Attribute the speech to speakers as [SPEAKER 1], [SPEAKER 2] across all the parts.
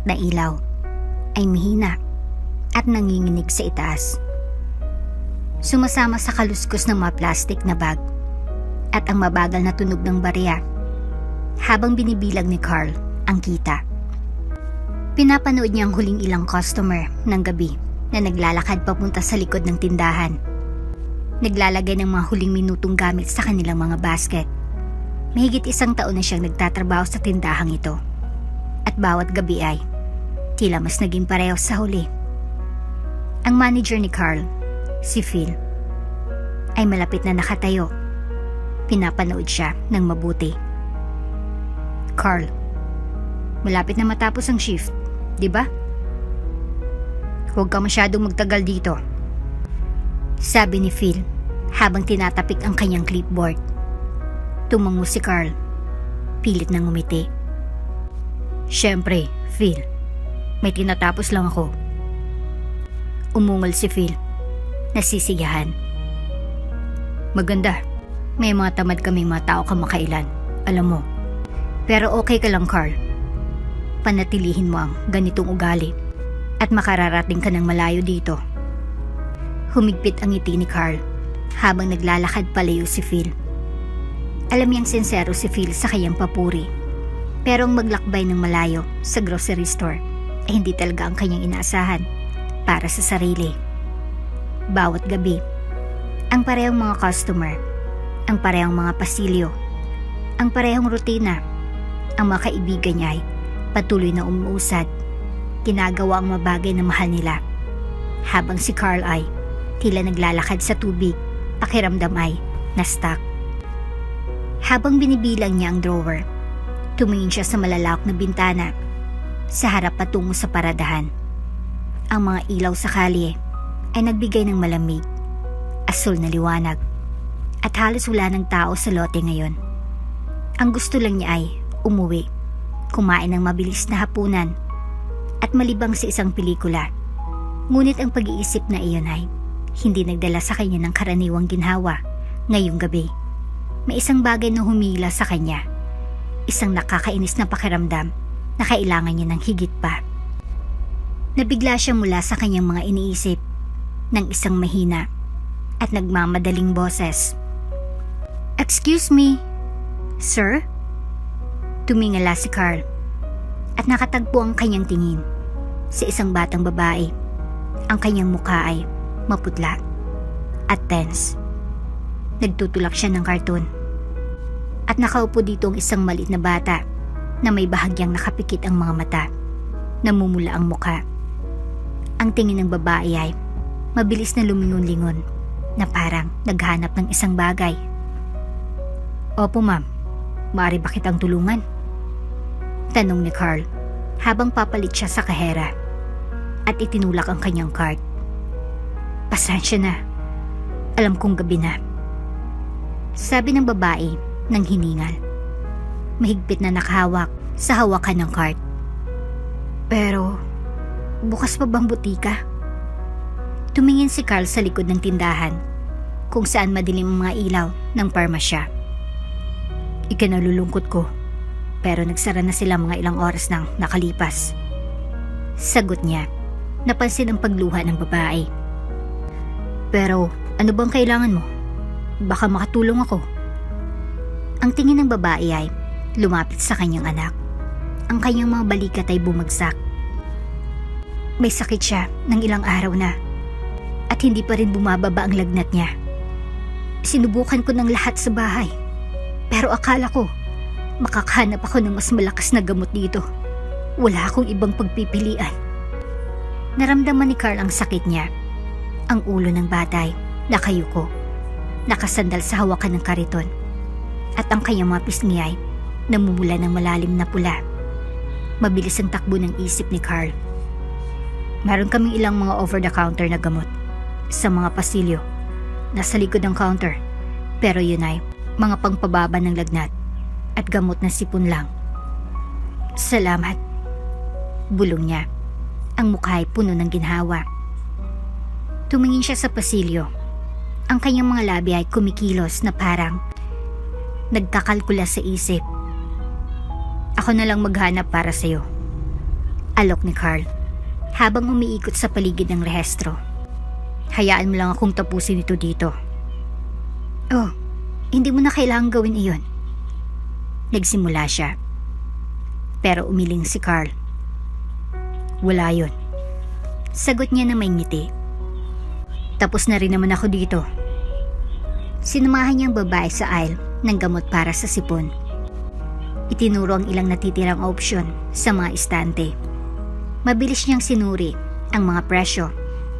[SPEAKER 1] na ilaw ay mahina at nanginginig sa itaas. Sumasama sa kaluskos ng mga plastic na bag at ang mabagal na tunog ng barya habang binibilang ni Carl ang kita. Pinapanood niya ang huling ilang customer ng gabi na naglalakad papunta sa likod ng tindahan. Naglalagay ng mga huling minutong gamit sa kanilang mga basket. Mahigit 1 taon na siyang nagtatrabaho sa tindahang ito. At bawat gabi ay tila mas naging pareho sa huli. Ang manager ni Carl, si Phil, ay malapit na nakatayo. Pinapanood siya ng mabuti. Carl, malapit na matapos ang shift, di ba? Huwag ka masyadong magtagal dito, sabi ni Phil habang tinatapik ang kanyang clipboard. Tumango si Carl, pilit na ngumiti. Siyempre, Phil, may tinatapos lang ako. Umungal si Phil, nasisiyahan. Maganda, may mga tamad kaming mga tao kamakailan, alam mo. Pero okay ka lang, Carl. Panatilihin mo ang ganitong ugali at makararating ka ng malayo dito. Humigpit ang ngiti ni Carl habang naglalakad palayo si Phil. Alam niyang sincero si Phil sa kanyang papuri. Pero ang maglakbay ng malayo sa grocery store ay hindi talaga ang kanyang inaasahan para sa sarili. Bawat gabi, ang parehong mga customer, ang parehong mga pasilyo, ang parehong rutina, ang mga kaibigan niya ay patuloy na umuusad, ginagawa ang mabagay na mahal nila. Habang si Carl ay tila naglalakad sa tubig, pakiramdam ay na-stuck. Habang binibilang niya ang drawer, tumingin siya sa malalawak na bintana sa harap patungo sa paradahan. Ang mga ilaw sa kalye ay nagbigay ng malamig, asul na liwanag, at halos wala ng tao sa lote ngayon. Ang gusto lang niya ay umuwi, kumain ng mabilis na hapunan, at malibang sa isang pelikula. Ngunit ang pag-iisip na iyon ay hindi nagdala sa kanya ng karaniwang ginhawa ngayong gabi. May isang bagay na humila sa kanya, isang nakakainis na pakiramdam na kailangan niya ng higit pa. Nabigla siya mula sa kanyang mga iniisip ng isang mahina at nagmamadaling boses. Excuse me, sir? Tumingala si Carl at nakatagpo ang kanyang tingin sa isang batang babae. Ang kanyang mukha ay maputla at tense. Nagtutulak siya ng karton at nakaupo dito ang isang maliit na bata na may bahagyang nakapikit ang mga mata. Namumula ang mukha. Ang tingin ng babae ay mabilis na lumingon-lingon na parang naghanap ng isang bagay. Opo ma'am, maaari ba kitang tulungan? Tanong ni Carl habang papalit siya sa kahera at itinulak ang kanyang card. Pasensya na, alam kong gabi na, sabi ng babae nang hiningal. Mahigpit na nakahawak sa hawakan ng card. Pero, bukas pa bang butika? Tumingin si Carl sa likod ng tindahan kung saan madilim ang mga ilaw ng parmasya. Ikinalulungkot ko, pero nagsara na sila mga ilang oras nang nakalipas. Sagot niya, napansin ang pagluha ng babae. Pero ano bang kailangan mo? Baka makatulong ako. Ang tingin ng babae ay lumapit sa kanyang anak. Ang kanyang mga balikat ay bumagsak. May sakit siya ng ilang araw na at hindi pa rin bumababa ang lagnat niya. Sinubukan ko ng lahat sa bahay, pero akala ko makakahanap ako ng mas malakas na gamot dito. Wala akong ibang pagpipilian. Naramdaman ni Carl ang sakit niya. Ang ulo ng batay nakayuko, nakasandal sa hawakan ng kariton, at ang kanyang mga pisngi ay namumula ng malalim na pula. Mabilis ang takbo ng isip ni Carl. Meron kaming ilang mga over-the-counter na gamot sa mga pasilyo nasa likod ng counter, pero yun ay mga pangpababa ng lagnat at gamot na sipon lang. Salamat, bulong niya. Ang mukha ay puno ng ginhawa. Tumingin siya sa pasilyo. Ang kanyang mga labi ay kumikilos na parang nagkakalkula sa isip. Ako na lang maghanap para sa'yo. Alok ni Carl habang umiikot sa paligid ng rehistro. Hayaan mo lang akong tapusin ito dito. Oh, hindi mo na kailangang gawin iyon. Nagsimula siya. Pero umiling si Carl. Wala yun. Sagot niya na may ngiti. Tapos na rin naman ako dito. Sinamahan niyang babae sa aisle ng gamot para sa sipon. Itinuro ang ilang natitirang opsyon sa mga istante. Mabilis niyang sinuri ang mga presyo.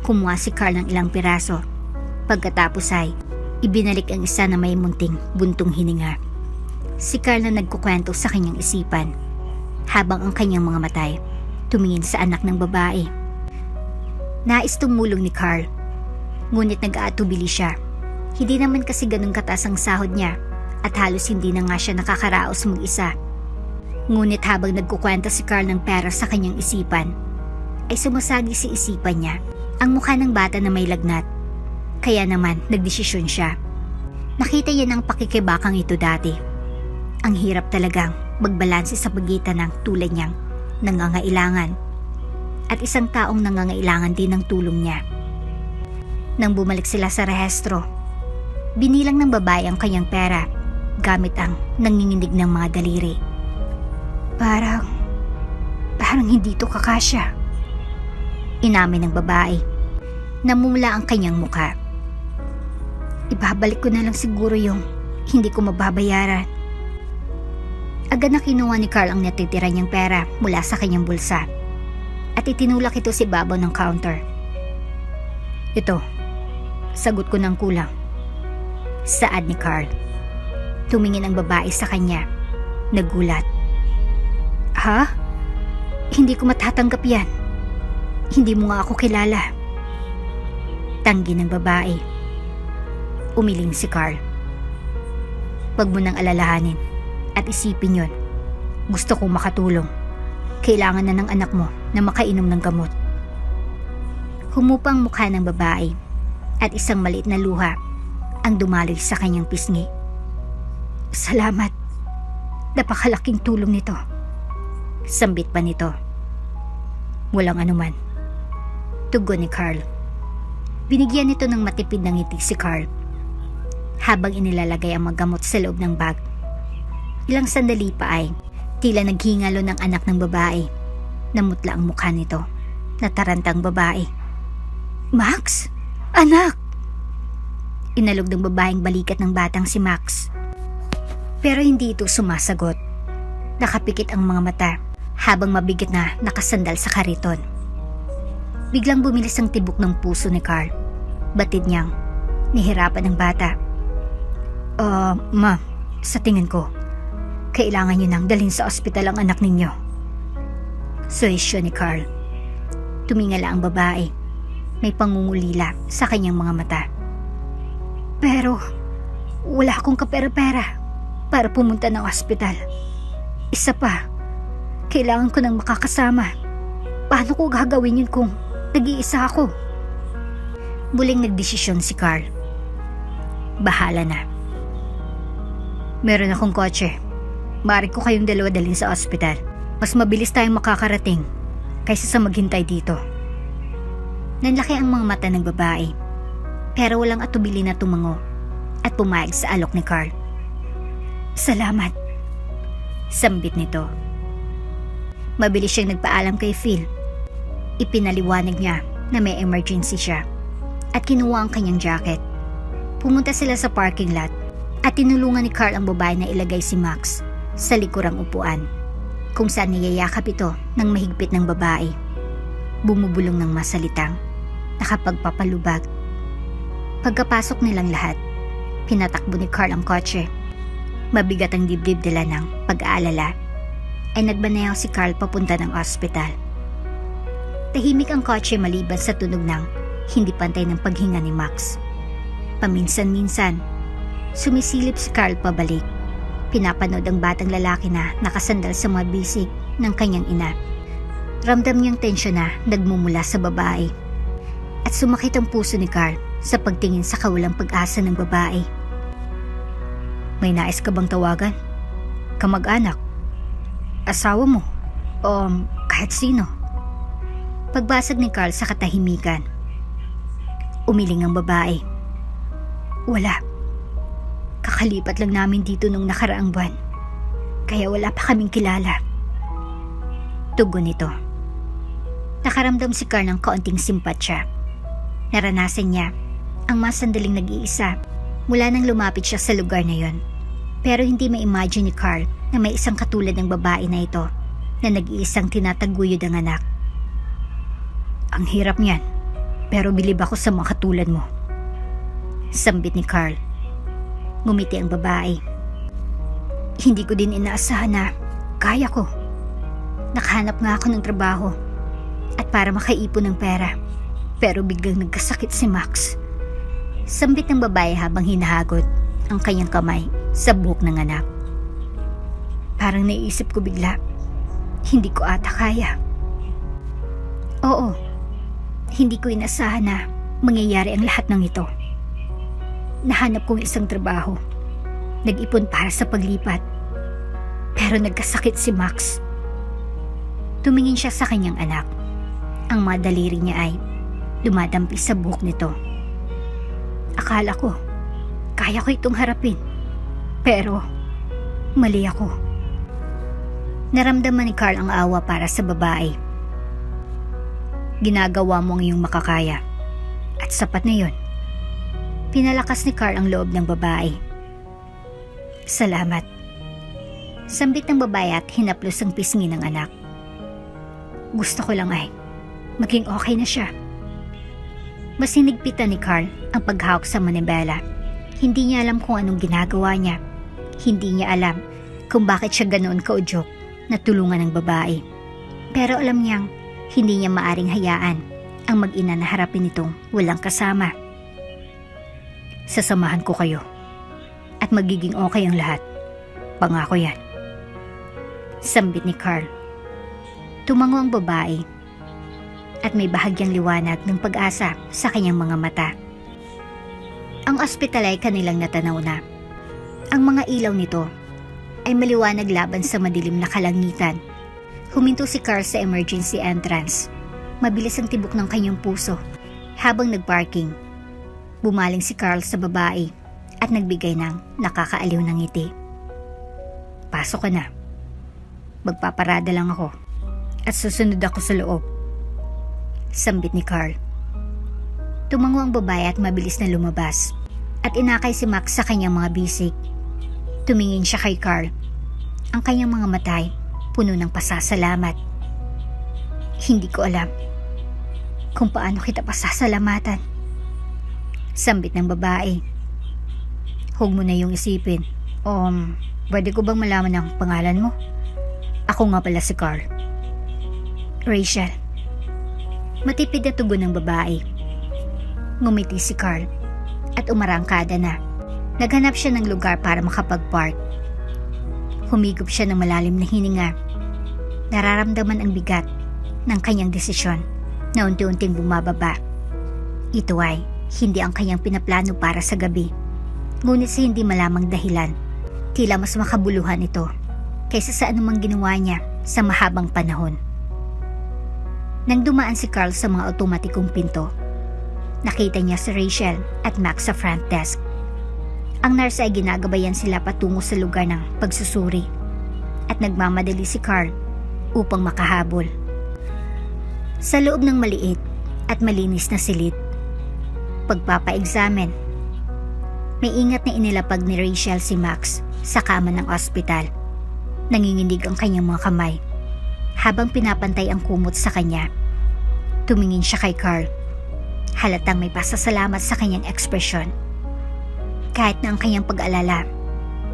[SPEAKER 1] Kumuha si Carl ng ilang piraso. Pagkatapos ay ibinalik ang isa na may munting buntong hininga. Si Carl na nagkukwento sa kanyang isipan habang ang kanyang mga matay tumingin sa anak ng babae. Nais tumulong ni Carl, ngunit nag-aatubili siya. Hindi naman kasi ganun kataas ang sahod niya at halos hindi na nga siya nakakaraos mag-isa. Ngunit habang nagkukwento si Carl ng pera sa kanyang isipan, ay sumasagi si isipan niya ang mukha ng bata na may lagnat. Kaya naman nagdesisyon siya. Nakita niya ng pakikibakang ito dati. Ang hirap talagang magbalanse sa pagitan ng tulad niyang nangangailangan at isang taong nangangailangan din ng tulong niya. Nang bumalik sila sa rehistro, binilang ng babae ang kanyang pera gamit ang nanginginig ng mga daliri. Parang hindi to kakasya. Inamin ng babae. Namumula ang kanyang mukha. Ibabalik ko na lang siguro yung hindi ko mababayaran. Agad na kinuha ni Carl ang natitira niyang pera mula sa kanyang bulsa at itinulak ito sa ibabaw ng counter. Ito, sagot ko ng kulang. Saad ni Carl. Tumingin ang babae sa kanya. Nagulat. Ha? Hindi ko matatanggap yan. Hindi mo nga ako kilala. Tanggi ng babae. Umiling si Carl. Huwag mo nang alalahanin at isipin yon. Gusto kong makatulong. Kailangan na ng anak mo na makainom ng gamot. Humupa ang mukha ng babae at isang maliit na luha ang dumaloy sa kanyang pisngi. Salamat. Napakalaking tulong nito. Sambit pa nito. Walang anuman. Tugon ni Carl. Binigyan nito ng matipid na ngiti si Carl habang inilalagay ang mga gamot sa loob ng bag. Ilang sandali pa ay tila naghingalo ng anak ng babae. Namutla ang mukha nito. Natarantang babae. Max? Anak! Inalog ng babaeng balikat ng batang si Max. Pero hindi ito sumasagot. Nakapikit ang mga mata habang mabigat na nakasandal sa kariton. Biglang bumilis ang tibok ng puso ni Carl. Batid niyang nihirapan ang bata. Ma'am, sa tingin ko, kailangan niyo nang dalhin sa ospital ang anak ninyo. Suwisyo ni Carl. Tumingala ang babae. May pangungulila sa kanyang mga mata. Pero, wala akong kapera-pera para pumunta ng ospital. Isa pa, kailangan ko nang makakasama. Paano ko gagawin yun kung nag-iisa ako? Muling nagdesisyon si Carl. Bahala na. Meron akong kotse. Maaari ko kayong dalawa dalhin sa ospital. Mas mabilis tayong makakarating kaysa sa maghintay dito. Nanlaki ang mga mata ng babae, pero walang atubili na tumango at pumayag sa alok ni Carl. Salamat. Sambit nito. Mabilis siyang nagpaalam kay Phil. Ipinaliwanag niya na may emergency siya at kinuha ang kanyang jacket. Pumunta sila sa parking lot at tinulungan ni Carl ang babae na ilagay si Max sa likurang upuan kung saan niyayakap ito ng mahigpit ng babae. Bumubulong ng masalitang nakapagpapalubag. Pagkapasok nilang lahat, pinatakbo ni Carl ang kotse. Mabigat ang dibdib nila ng pag-aalala ay nagbaneho si Carl papunta ng ospital. Tahimik ang kotse maliban sa tunog ng hindi pantay ng paghinga ni Max. Paminsan-minsan, sumisilip si Carl pabalik. Pinapanood ang batang lalaki na nakasandal sa mga bisig ng kanyang ina. Ramdam niyang tensyon na nagmumula sa babae. At sumakit ang puso ni Carl sa pagtingin sa kawalang pag-asa ng babae. May nais ka bang tawagan? Kamag-anak? Asawa mo? O kahit sino? Pagbasag ni Carl sa katahimikan, umiling ang babae. Wala. Kakalipat lang namin dito nung nakaraang buwan. Kaya wala pa kaming kilala. Tugon nito. Nakaramdam si Carl ng kaunting simpatsya. Naranasan niya ang masandaling nag-iisa mula nang lumapit siya sa lugar na yon. Pero hindi ma-imagine ni Carl na may isang katulad ng babae na ito na nag-iisang tinataguyod ang anak. Ang hirap niyan, pero bilib ako sa mga katulad mo. Sambit ni Carl. Ngumiti ang babae. Hindi ko din inaasahan na kaya ko. Nakahanap nga ako ng trabaho at para makaipon ng pera. Pero biglang nagkasakit si Max. Sambit ng babae habang hinahagod ang kanyang kamay sa buhok ng anak. Parang naiisip ko bigla, hindi ko ata kaya. Oo, hindi ko inasahan na mangyayari ang lahat ng ito. Nahanap kong isang trabaho. Nag-ipon para sa paglipat. Pero nagkasakit si Max. Tumingin siya sa kanyang anak. Ang mga daliri niya ay dumadampi sa buhok nito. Akala ko, kaya ko itong harapin. Pero, mali ako. Naramdaman ni Carl ang awa para sa babae. Ginagawa mo ang iyong makakaya. At sapat na yun. Pinalakas ni Carl ang loob ng babae. Salamat. Sambit ng babae at hinaplos ang pisngi ng anak. Gusto ko lang ay maging okay na siya. Mas hinigpitan ni Carl ang paghawak sa manibela. Hindi niya alam kung anong ginagawa niya. Hindi niya alam kung bakit siya ganoon kaudyok na tulungan ng babae. Pero alam niyang hindi niya maaring hayaan ang mag-ina na harapin itong walang kasama. Sasamahan ko kayo at magiging okay ang lahat. Pangako yan. Sambit ni Carl. Tumango ang babae at may bahagyang liwanag ng pag-asa sa kanyang mga mata. Ang ospital ay kanilang natanaw na. Ang mga ilaw nito ay maliwanag laban sa madilim na kalangitan. Huminto si Carl sa emergency entrance. Mabilis ang tibok ng kanyang puso habang nagparking. Bumaling si Carl sa babae at nagbigay ng nakakaaliw ng ngiti. Pasok ka na. Magpaparada lang ako at susunod ako sa loob. Sambit ni Carl. Tumango ang babae at mabilis na lumabas at inakay si Max sa kanyang mga bisig. Tumingin siya kay Carl. Ang kanyang mga matay puno ng pasasalamat. Hindi ko alam kung paano kita pasasalamatan. Sambit ng babae. Huwag mo na yung isipin. Pwede ko bang malaman ang pangalan mo? Ako nga pala si Carl. Rachel. Matipid na tugon ng babae. Ngumiti si Carl at umarangkada na. Naghanap siya ng lugar para makapag-park. Humigop siya ng malalim na hininga. Nararamdaman ang bigat ng kanyang desisyon na unti-unting bumababa. Ito ay hindi ang kanyang pinaplano para sa gabi. Ngunit sa hindi malamang dahilan, tila mas makabuluhan ito kaysa sa anumang ginawa niya sa mahabang panahon. Nang dumaan si Carl sa mga otomatikong pinto, nakita niya si Rachel at Max sa front desk. Ang nurse ay ginagabayan sila patungo sa lugar ng pagsusuri at nagmamadali si Carl upang makahabol. Sa loob ng maliit at malinis na silid, pagpapa-examine, may ingat na inilapag ni Rachel si Max sa kama ng ospital. Nanginginig ang kanyang mga kamay habang pinapantay ang kumot sa kanya. Tumingin siya kay Carl. Halatang may pasasalamat sa kanyang ekspresyon. Kahit na ang kanyang pag-alala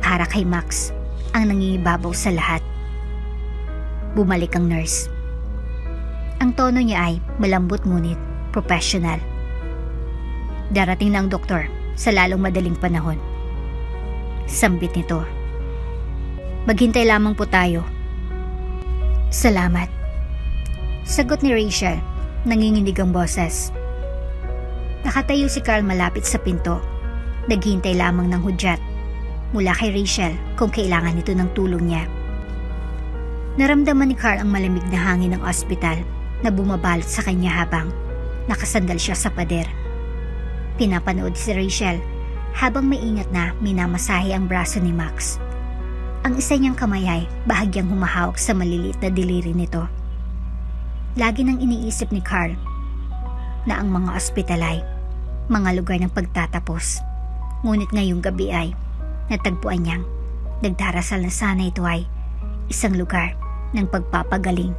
[SPEAKER 1] para kay Max ang nangingibabaw sa lahat. Bumalik ang nurse. Ang tono niya ay malambot ngunit professional. Darating na ang doktor sa lalong madaling panahon. Sambit nito. Maghintay lamang po tayo. Salamat. Sagot ni Rachel, nanginginig ang boses. Nakatayo si Carl malapit sa pinto. Naghintay lamang ng hudyat mula kay Rachel kung kailangan nito ng tulong niya. Naramdaman ni Carl ang malamig na hangin ng ospital na bumabalot sa kanya habang nakasandal siya sa pader. Pinapanood si Rachel habang maingat na minamasahe ang braso ni Max. Ang isa niyang kamay ay bahagyang humahawak sa maliliit na daliri nito. Lagi nang iniisip ni Carl na ang mga ospital ay mga lugar ng pagtatapos. Ngunit ngayong gabi ay natagpuan niyang nagdarasal na sana ito ay isang lugar ng pagpapagaling.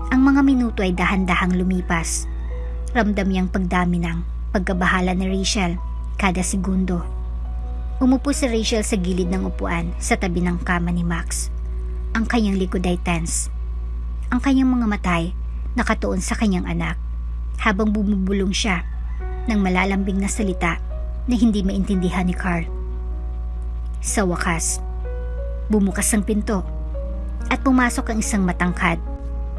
[SPEAKER 1] Ang mga minuto ay dahan-dahang lumipas. Ramdam niyang pagdami ng pagkabahala ni Rachel kada segundo. Umupo si Rachel sa gilid ng upuan sa tabi ng kama ni Max. Ang kanyang likod ay tense. Ang kanyang mga mata ay nakatuon sa kanyang anak habang bumubulong siya ng malalambing na salita na hindi maintindihan ni Carl. Sa wakas, bumukas ang pinto at pumasok ang isang matangkad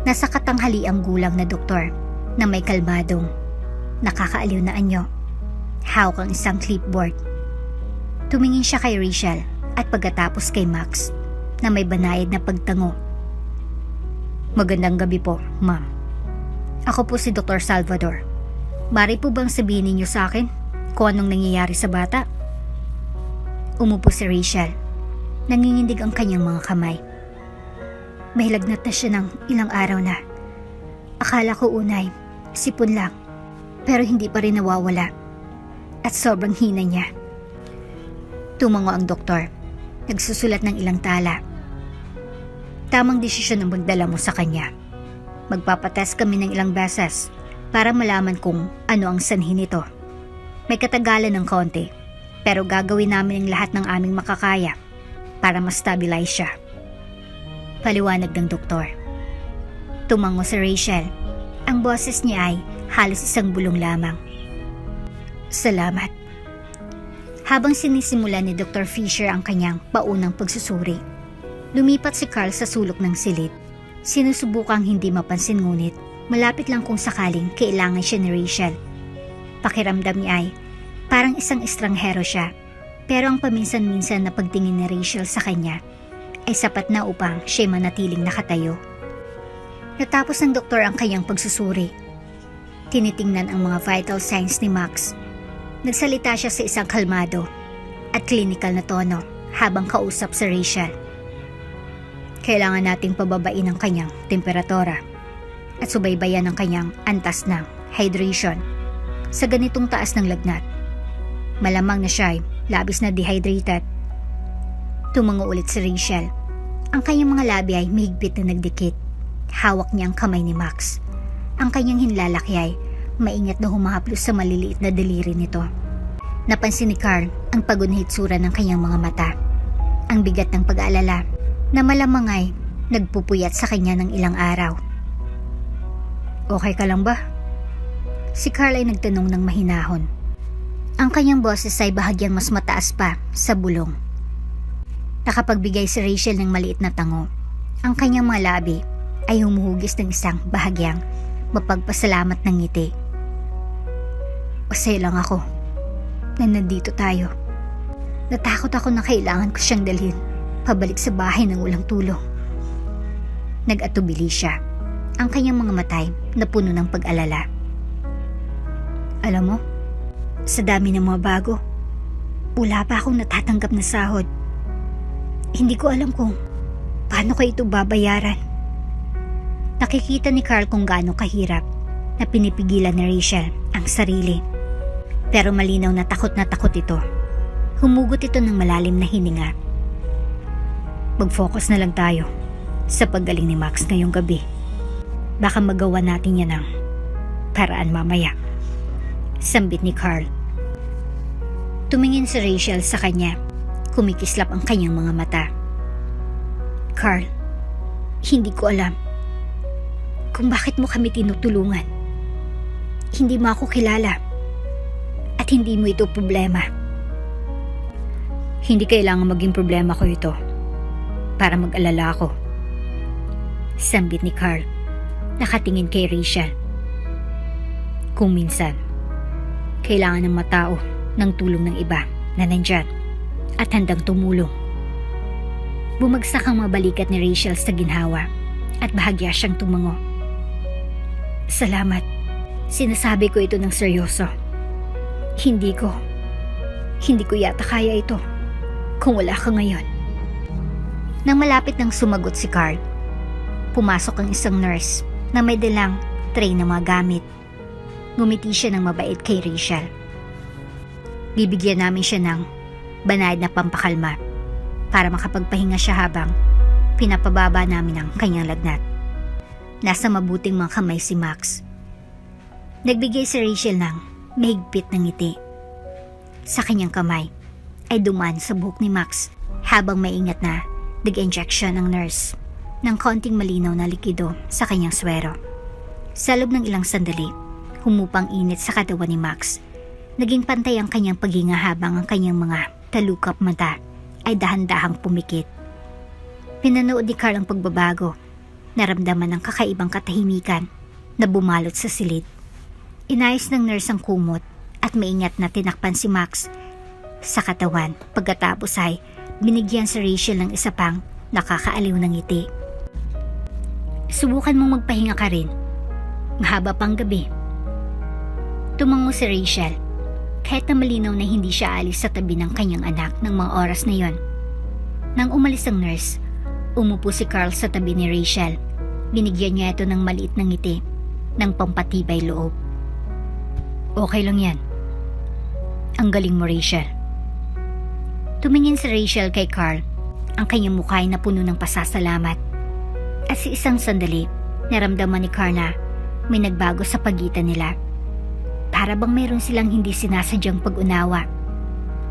[SPEAKER 1] na sa katanghaliang gulang na doktor na may kalmadong, nakakaaliw na anyo. Hawak ang isang clipboard. Tumingin siya kay Rachel at pagkatapos kay Max na may banayad na pagtango. Magandang gabi po, ma'am. Ako po si Dr. Salvador. Bari po bang sabihin ninyo sa akin kung anong nangyayari sa bata? Umupo si Rachel. Nangingindig ang kanyang mga kamay. May lagnat na siya ng ilang araw na. Akala ko unay, sipon lang. Pero hindi pa rin nawawala. At sobrang hina niya. Tumango ang doktor. Nagsusulat ng ilang tala. Tamang desisyon ang magdala mo sa kanya. Magpapatest kami ng ilang beses para malaman kung ano ang sanhi nito. May katagalan ng konti, pero gagawin namin ang lahat ng aming makakaya para ma-stabilize siya. Paliwanag ng doktor. Tumango si Rachel. Ang boses niya ay halos isang bulong lamang. Salamat. Habang sinisimula ni Dr. Fisher ang kanyang paunang pagsusuri, lumipat si Carl sa sulok ng silid. Sinusubukang hindi mapansin ngunit malapit lang kung sakaling kailangan siya ni Rachel. Pakiramdam niya ay parang isang estranghero siya, pero ang paminsan-minsan na pagtingin ni Rachel sa kanya ay sapat na upang siya manatiling nakatayo. Natapos ng doktor ang kanyang pagsusuri. Tinitingnan ang mga vital signs ni Max. Nagsalita siya sa isang kalmado at clinical na tono habang kausap si Rachel. Kailangan nating pababain ang kanyang temperatura at subaybayan ang kanyang antas ng hydration sa ganitong taas ng lagnat. Malamang na siya ay labis na dehydrated. Tumango ulit si Rachel. Ang kanyang mga labi ay mahigpit na nagdikit. Hawak niya ang kamay ni Max. Ang kanyang hinlalaki ay maingat na humahaplos sa maliliit na daliri nito. Napansin ni Carl ang pagod na hitsura ng kanyang mga mata. Ang bigat ng pag-aalala na malamang ay nagpupuyat sa kanya ng ilang araw. Okay ka lang ba? Si Carl ay nagtanong ng mahinahon. Ang kanyang boses ay bahagyang mas mataas pa sa bulong. Nakapagbigay si Rachel ng maliit na tango. Ang kanyang mga labi ay humuhugis ng isang bahagyang mapagpasalamat ng ngiti. Masaya lang ako na nandito tayo. Natakot ako na kailangan ko siyang dalhin pabalik sa bahay ng walang tulong. Nag-atubili siya. Ang kanyang mga matay na puno ng pag-alala. Alam mo, sa dami ng mga bago, wala pa akong natatanggap na sahod. Hindi ko alam kung paano ko ito babayaran. Nakikita ni Carl kung gaano kahirap na pinipigilan ni Rachel ang sarili. Pero malinaw na takot ito. Humugot ito ng malalim na hininga. Mag-focus na lang tayo sa paggaling ni Max ngayong gabi. Baka magawa natin yan ng paraan mamaya. Sambit ni Carl. Tumingin si Rachel sa kanya. Kumikislap ang kanyang mga mata. Carl, hindi ko alam kung bakit mo kami tinutulungan. Hindi mo ako kilala at hindi mo ito problema. Hindi kailangan maging problema ko ito para mag-alala ako. Sambit ni Carl. Nakatingin kay Rachel. Kung minsan, kailangan ng matao ng tulong ng iba na nandyan at handang tumulong. Bumagsak ang mga balikat ni Rachel sa ginhawa at bahagya siyang tumango. Salamat. Sinasabi ko ito ng seryoso. Hindi ko yata kaya ito kung wala ka ngayon. Nang malapit nang sumagot si Carl, pumasok ang isang nurse na may dalang tray ng mga gamit. Ngumiti siya ng mabait kay Rachel. Bibigyan namin siya ng banayad na pampakalma para makapagpahinga siya habang pinapababa namin ang kanyang lagnat. Nasa mabuting mga kamay si Max. Nagbigay si Rachel ng mahigpit na ngiti. Sa kanyang kamay ay dumaan sa buhok ni Max habang maingat na nag-injection ng nurse ng konting malinaw na likido sa kanyang swero. Sa loob ng ilang sandali, humupang init sa katawan ni Max. Naging pantay ang kanyang paghinga habang ang kanyang mga talukap mata ay dahan-dahang pumikit. Pinanood ni Carl ang pagbabago. Naramdaman ang kakaibang katahimikan na bumalot sa silid. Inayos ng nurse ang kumot at maingat na tinakpan si Max sa katawan. Pagkatapos ay binigyan si Rachel ng isa pang nakakaaliw na ngiti. Subukan mong magpahinga ka rin. Mahaba pang gabi. Tumango si Rachel kahit na malinaw na hindi siya alis sa tabi ng kanyang anak ng mga oras na yon. Nang umalis ang nurse, umupo si Carl sa tabi ni Rachel. Binigyan niya ito ng maliit na ngiti ng pampatibay loob. Okay lang yan. Ang galing mo, Rachel. Tumingin si Rachel kay Carl. Ang kanyang mukha ay napuno ng pasasalamat. At sa isang sandali, naramdaman ni Carl na may nagbago sa pagitan nila. Para bang mayroon silang hindi sinasadyang pag-unawa.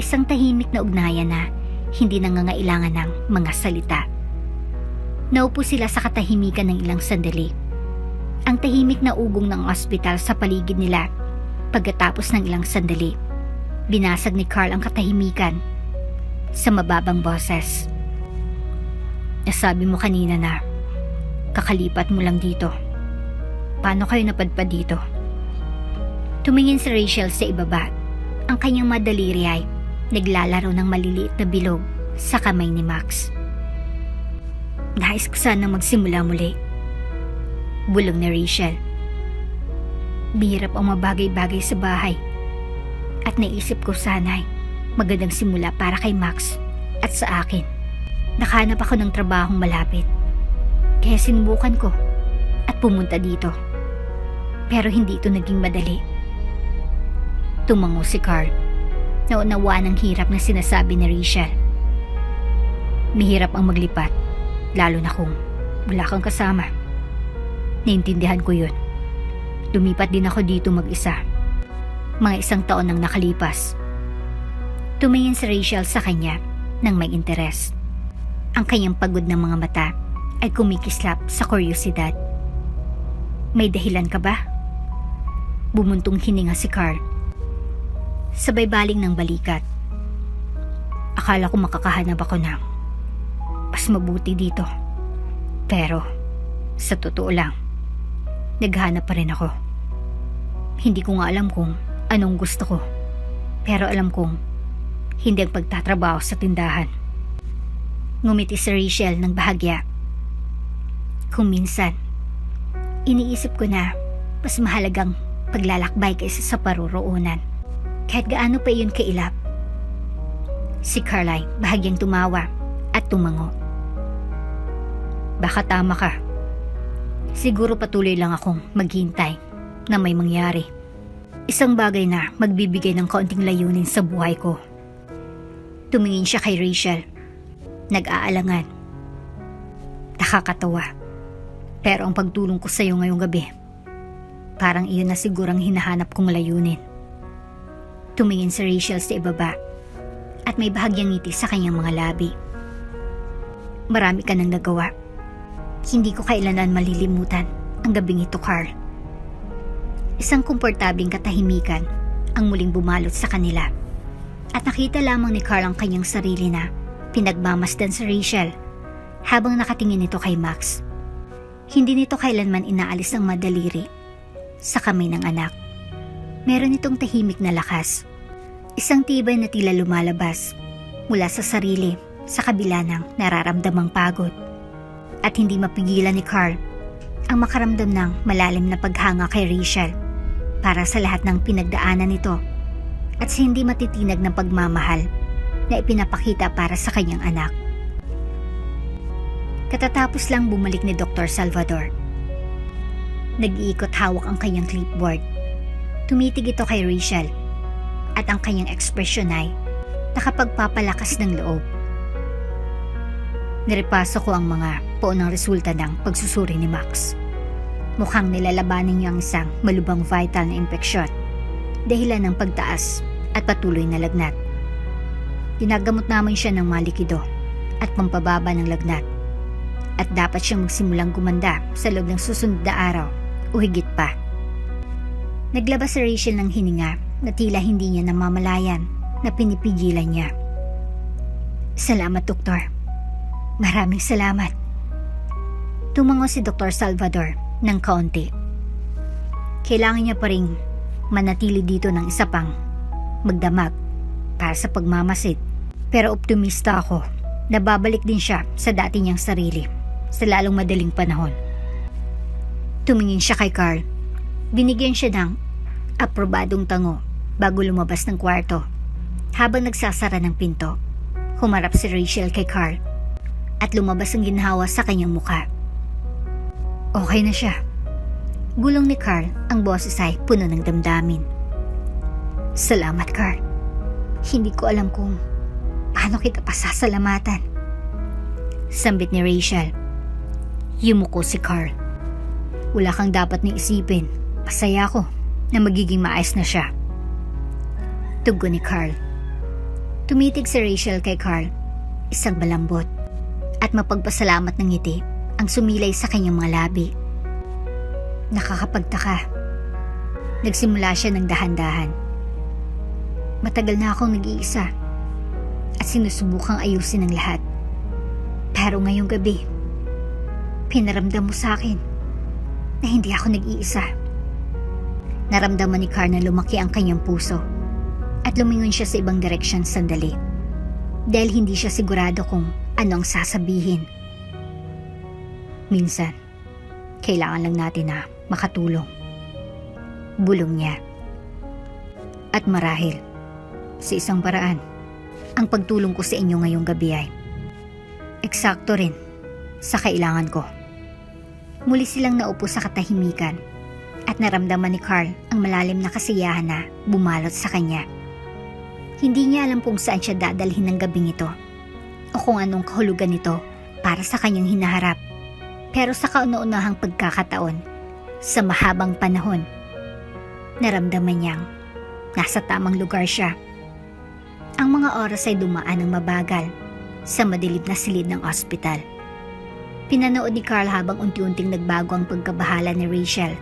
[SPEAKER 1] Isang tahimik na ugnayan na hindi nangangailangan ng mga salita. Naupo sila sa katahimikan ng ilang sandali. Ang tahimik na ugong ng ospital sa paligid nila. Pagkatapos ng ilang sandali, binasag ni Carl ang katahimikan sa mababang boses. Nasabi mo kanina na kakalipat mo lang dito. Paano kayo napadpad dito? Tumingin si Rachel sa ibaba. Ang kanyang madaliri ay naglalaro ng maliliit na bilog sa kamay ni Max. Nais ko sana magsimula muli. Bulong ni Rachel. Bihirap ang mabagay-bagay sa bahay. At naisip ko sana ay magandang simula para kay Max at sa akin. Nakahanap ako ng trabahong malapit. Kaya sinubukan ko at pumunta dito. Pero hindi ito naging madali. Tumango si Carl. Naunawaan ang hirap na sinasabi ni Rachel. Mahirap ang maglipat. Lalo na kung wala kang kasama. Naintindihan ko yun. Lumipat din ako dito mag-isa. Mga 1 taon nang nakalipas. Tumingin si Rachel sa kanya nang may interes. Ang kanyang pagod na mga mata ay kumikislap sa kuryosidad. May dahilan ka ba? Bumuntong hininga si Carl. Sabay baling ng balikat. Akala ko makakahanap ako ng mas mabuti dito. Pero, sa totoo lang, naghahanap pa rin ako. Hindi ko nga alam kung anong gusto ko. Pero alam kong hindi ang pagtatrabaho sa tindahan. Ngumiti si Rachel ng bahagya. Kung minsan, iniisip ko na mas mahalagang paglalakbay kaysa sa paruroonan. Kahit gaano pa iyon kailap. Si Carl bahagyang tumawa at tumango. Baka tama ka. Siguro patuloy lang akong maghintay na may mangyari. Isang bagay na magbibigay ng kaunting layunin sa buhay ko. Tumingin siya kay Rachel. Nag-aalangan. Nakakatawa. Pero ang pagtulong ko sa iyo ngayong gabi, parang iyon na sigurang hinahanap kong layunin. Tumingin si Rachel sa ibaba at may bahagyang ngiti sa kanyang mga labi. Marami ka nang nagawa. Hindi ko kailanman malilimutan ang gabing ito, Carl. Isang komportabling katahimikan ang muling bumalot sa kanila. At nakita lamang ni Carl ang kanyang sarili na pinagmamasdan si Rachel habang nakatingin ito kay Max. Hindi nito kailanman inaalis ang madaliri sa kamay ng anak. Meron itong tahimik na lakas. Isang tibay na tila lumalabas mula sa sarili sa kabila ng nararamdamang pagod. At hindi mapigilan ni Carl ang makaramdam ng malalim na paghanga kay Rachel para sa lahat ng pinagdaanan nito at sa hindi matitinag ng pagmamahal na ipinapakita para sa kanyang anak. Katatapos lang bumalik ni Dr. Salvador. Nag-iikot hawak ang kanyang clipboard. Tumitig ito kay Rachel at ang kanyang ekspresyon ay nakapagpapalakas ng loob. Nirepaso ko ang mga poonang resulta ng pagsusuri ni Max. Mukhang nilalabanan niya ang isang malubhang vital na impeksyon dahilan ng pagtaas at patuloy na lagnat. Ginagamot namin siya ng malikido at pampababa ng lagnat at dapat siyang magsimulang gumanda sa loob ng susunod na araw o higit pa. Naglabas si Rachel ng hininga na tila hindi niya namamalayan na pinipigilan niya. Salamat, Doktor. Maraming salamat. Tumango si Dr. Salvador ng kaunti. Kailangan niya pa ring manatili dito ng isa pang magdamag para sa pagmamasid. Pero optimista ako na babalik din siya sa dati niyang sarili sa lalong madaling panahon. Tumingin siya kay Carl. Binigyan siya ng aprobadong tango bago lumabas ng kwarto. Habang nagsasara ng pinto, humarap si Rachel kay Carl at lumabas ang ginhawa sa kanyang mukha. Okay na siya. Gulong ni Carl, ang boses ay puno ng damdamin. Salamat, Carl. Hindi ko alam kung paano kita pasasalamatan. Sambit ni Rachel. Yumuko si Carl. Wala kang dapat na isipin. Pasaya ko na magiging maayos na siya. Tugon ni Carl. Tumitig si Rachel kay Carl, isang malambot at mapagpasalamat ng ngiti ang sumilay sa kanyang mga labi. Nakakapagtaka. Nagsimula siya ng dahan-dahan. Matagal na akong nag-iisa at sinusubukang ayusin ang lahat. Pero ngayong gabi, pinaramdam mo sa akin na hindi ako nag-iisa. Naramdaman ni Carl na lumaki ang kanyang puso at lumingon siya sa ibang direksyon sandali dahil hindi siya sigurado kung ano ang sasabihin. Minsan, kailangan lang natin na makatulong. Bulong niya. At marahil, sa isang paraan, ang pagtulong ko sa inyo ngayong gabi ay eksakto rin sa kailangan ko. Muli silang naupo sa katahimikan at naramdaman ni Carl ang malalim na kasiyahan na bumalot sa kanya. Hindi niya alam kung saan siya dadalhin ng gabing ito o kung anong kahulugan nito para sa kanyang hinaharap. Pero sa kauna-unahang pagkakataon, sa mahabang panahon, naramdaman niyang nasa tamang lugar siya. Ang mga oras ay dumaan ng mabagal sa madilim na silid ng ospital. Pinanood ni Carl habang unti-unting nagbago ang pagkabahala ni Rachel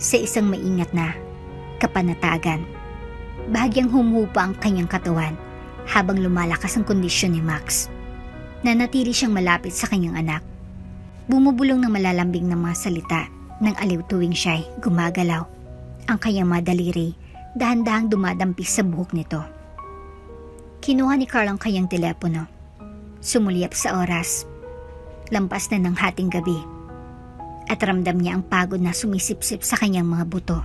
[SPEAKER 1] sa isang maingat na kapanatagan. Bahagyang humupa ang kanyang katawan habang lumalakas ang kondisyon ni Max. Nanatili siyang malapit sa kanyang anak. Bumubulong ng malalambing na mga salita ng aliw tuwing siya'y gumagalaw. Ang kanyang mga daliri dahan-dahang dumadampis sa buhok nito. Kinuha ni Carl ang kanyang telepono. Sumulyap sa oras. Lampas na ng hating gabi. At ramdam niya ang pagod na sumisipsip sa kanyang mga buto.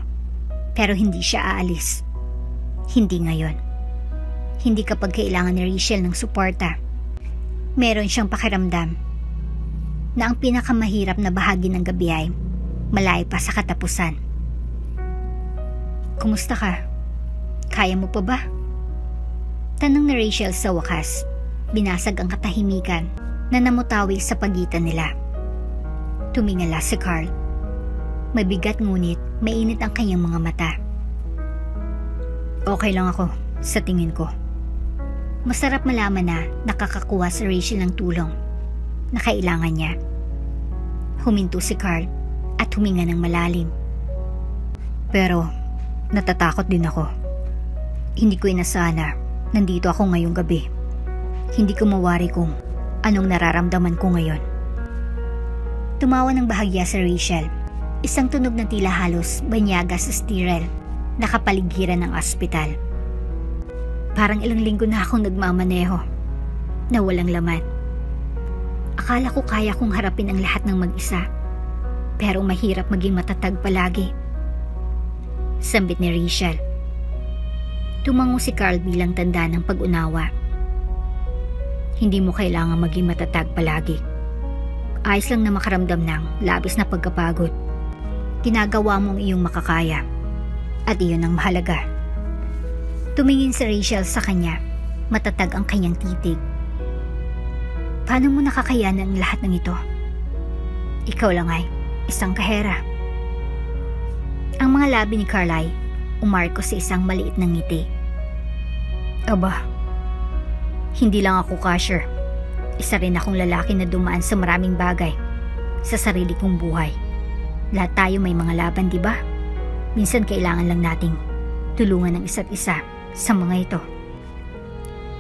[SPEAKER 1] Pero hindi siya aalis. Hindi ngayon. Hindi kapag kailangan ni Rachel ng suporta. Meron siyang pakiramdam na ang pinakamahirap na bahagi ng gabi ay malayo pa sa katapusan. Kumusta ka? Kaya mo pa ba? Tanong ni Rachel sa wakas. Binasag ang katahimikan na namutawi sa pagitan nila. Tumingala si Carl. Mabigat ngunit mainit ang kanyang mga mata. Okay lang ako, sa tingin ko. Masarap malaman na nakakakuha si Rachel ng tulong na kailangan niya. Huminto si Carl at huminga ng malalim. Pero natatakot din ako. Hindi ko inasahan na nandito ako ngayong gabi. Hindi ko mawari kung anong nararamdaman ko ngayon. Tumawa ng bahagya si Rachel. Isang tunog na tila halos banyaga sa sterile na kapaligiran ng ospital. Parang ilang linggo na akong nagmamaneho na walang laman. Akala ko kaya kong harapin ang lahat ng mag-isa. pero mahirap maging matatag palagi. Sambit ni Rachel. Tumango si Carl bilang tanda ng pag-unawa. Hindi mo kailangan maging matatag palagi. Ayos lang na makaramdam ng labis na pagkapagod. Ginagawa mong iyong makakaya. At iyon ang mahalaga. Tumingin si Rachel sa kanya. Matatag ang kanyang titig. Paano mo nakakayanan ang lahat ng ito? Ikaw lang ay isang kahera. Ang mga labi ni Carl ay umarko sa isang maliit na ngiti. Aba, hindi lang ako cashier. Isa rin akong lalaki na dumaan sa maraming bagay sa sarili kong buhay. Lahat tayo may mga laban, di ba? Minsan kailangan lang nating tulungan ng isa't isa sa mga ito.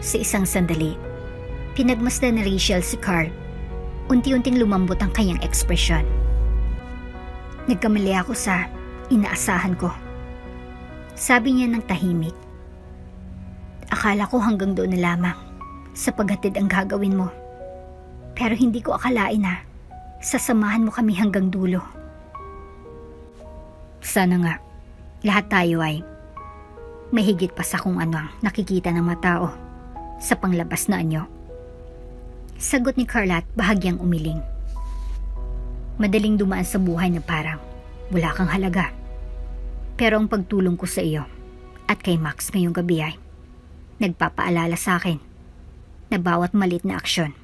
[SPEAKER 1] Sa isang sandali, pinagmasdan ni Rachel si Carl. Unti-unting lumambot ang kanyang ekspresyon. Nagkamali ako sa inaasahan ko. Sabi niya ng tahimik. Akala ko hanggang doon na lamang sa paghatid ang gagawin mo. Pero hindi ko akalain na sasamahan mo kami hanggang dulo. Sana nga, lahat tayo ay may higit pa sa kung ano ang nakikita ng mga tao sa panglabas na anyo. Sagot ni Carl at bahagyang umiling. Madaling dumaan sa buhay na parang wala kang halaga. Pero ang pagtulong ko sa iyo at kay Max ngayong gabi ay nagpapaalala sa akin na bawat maliit na aksyon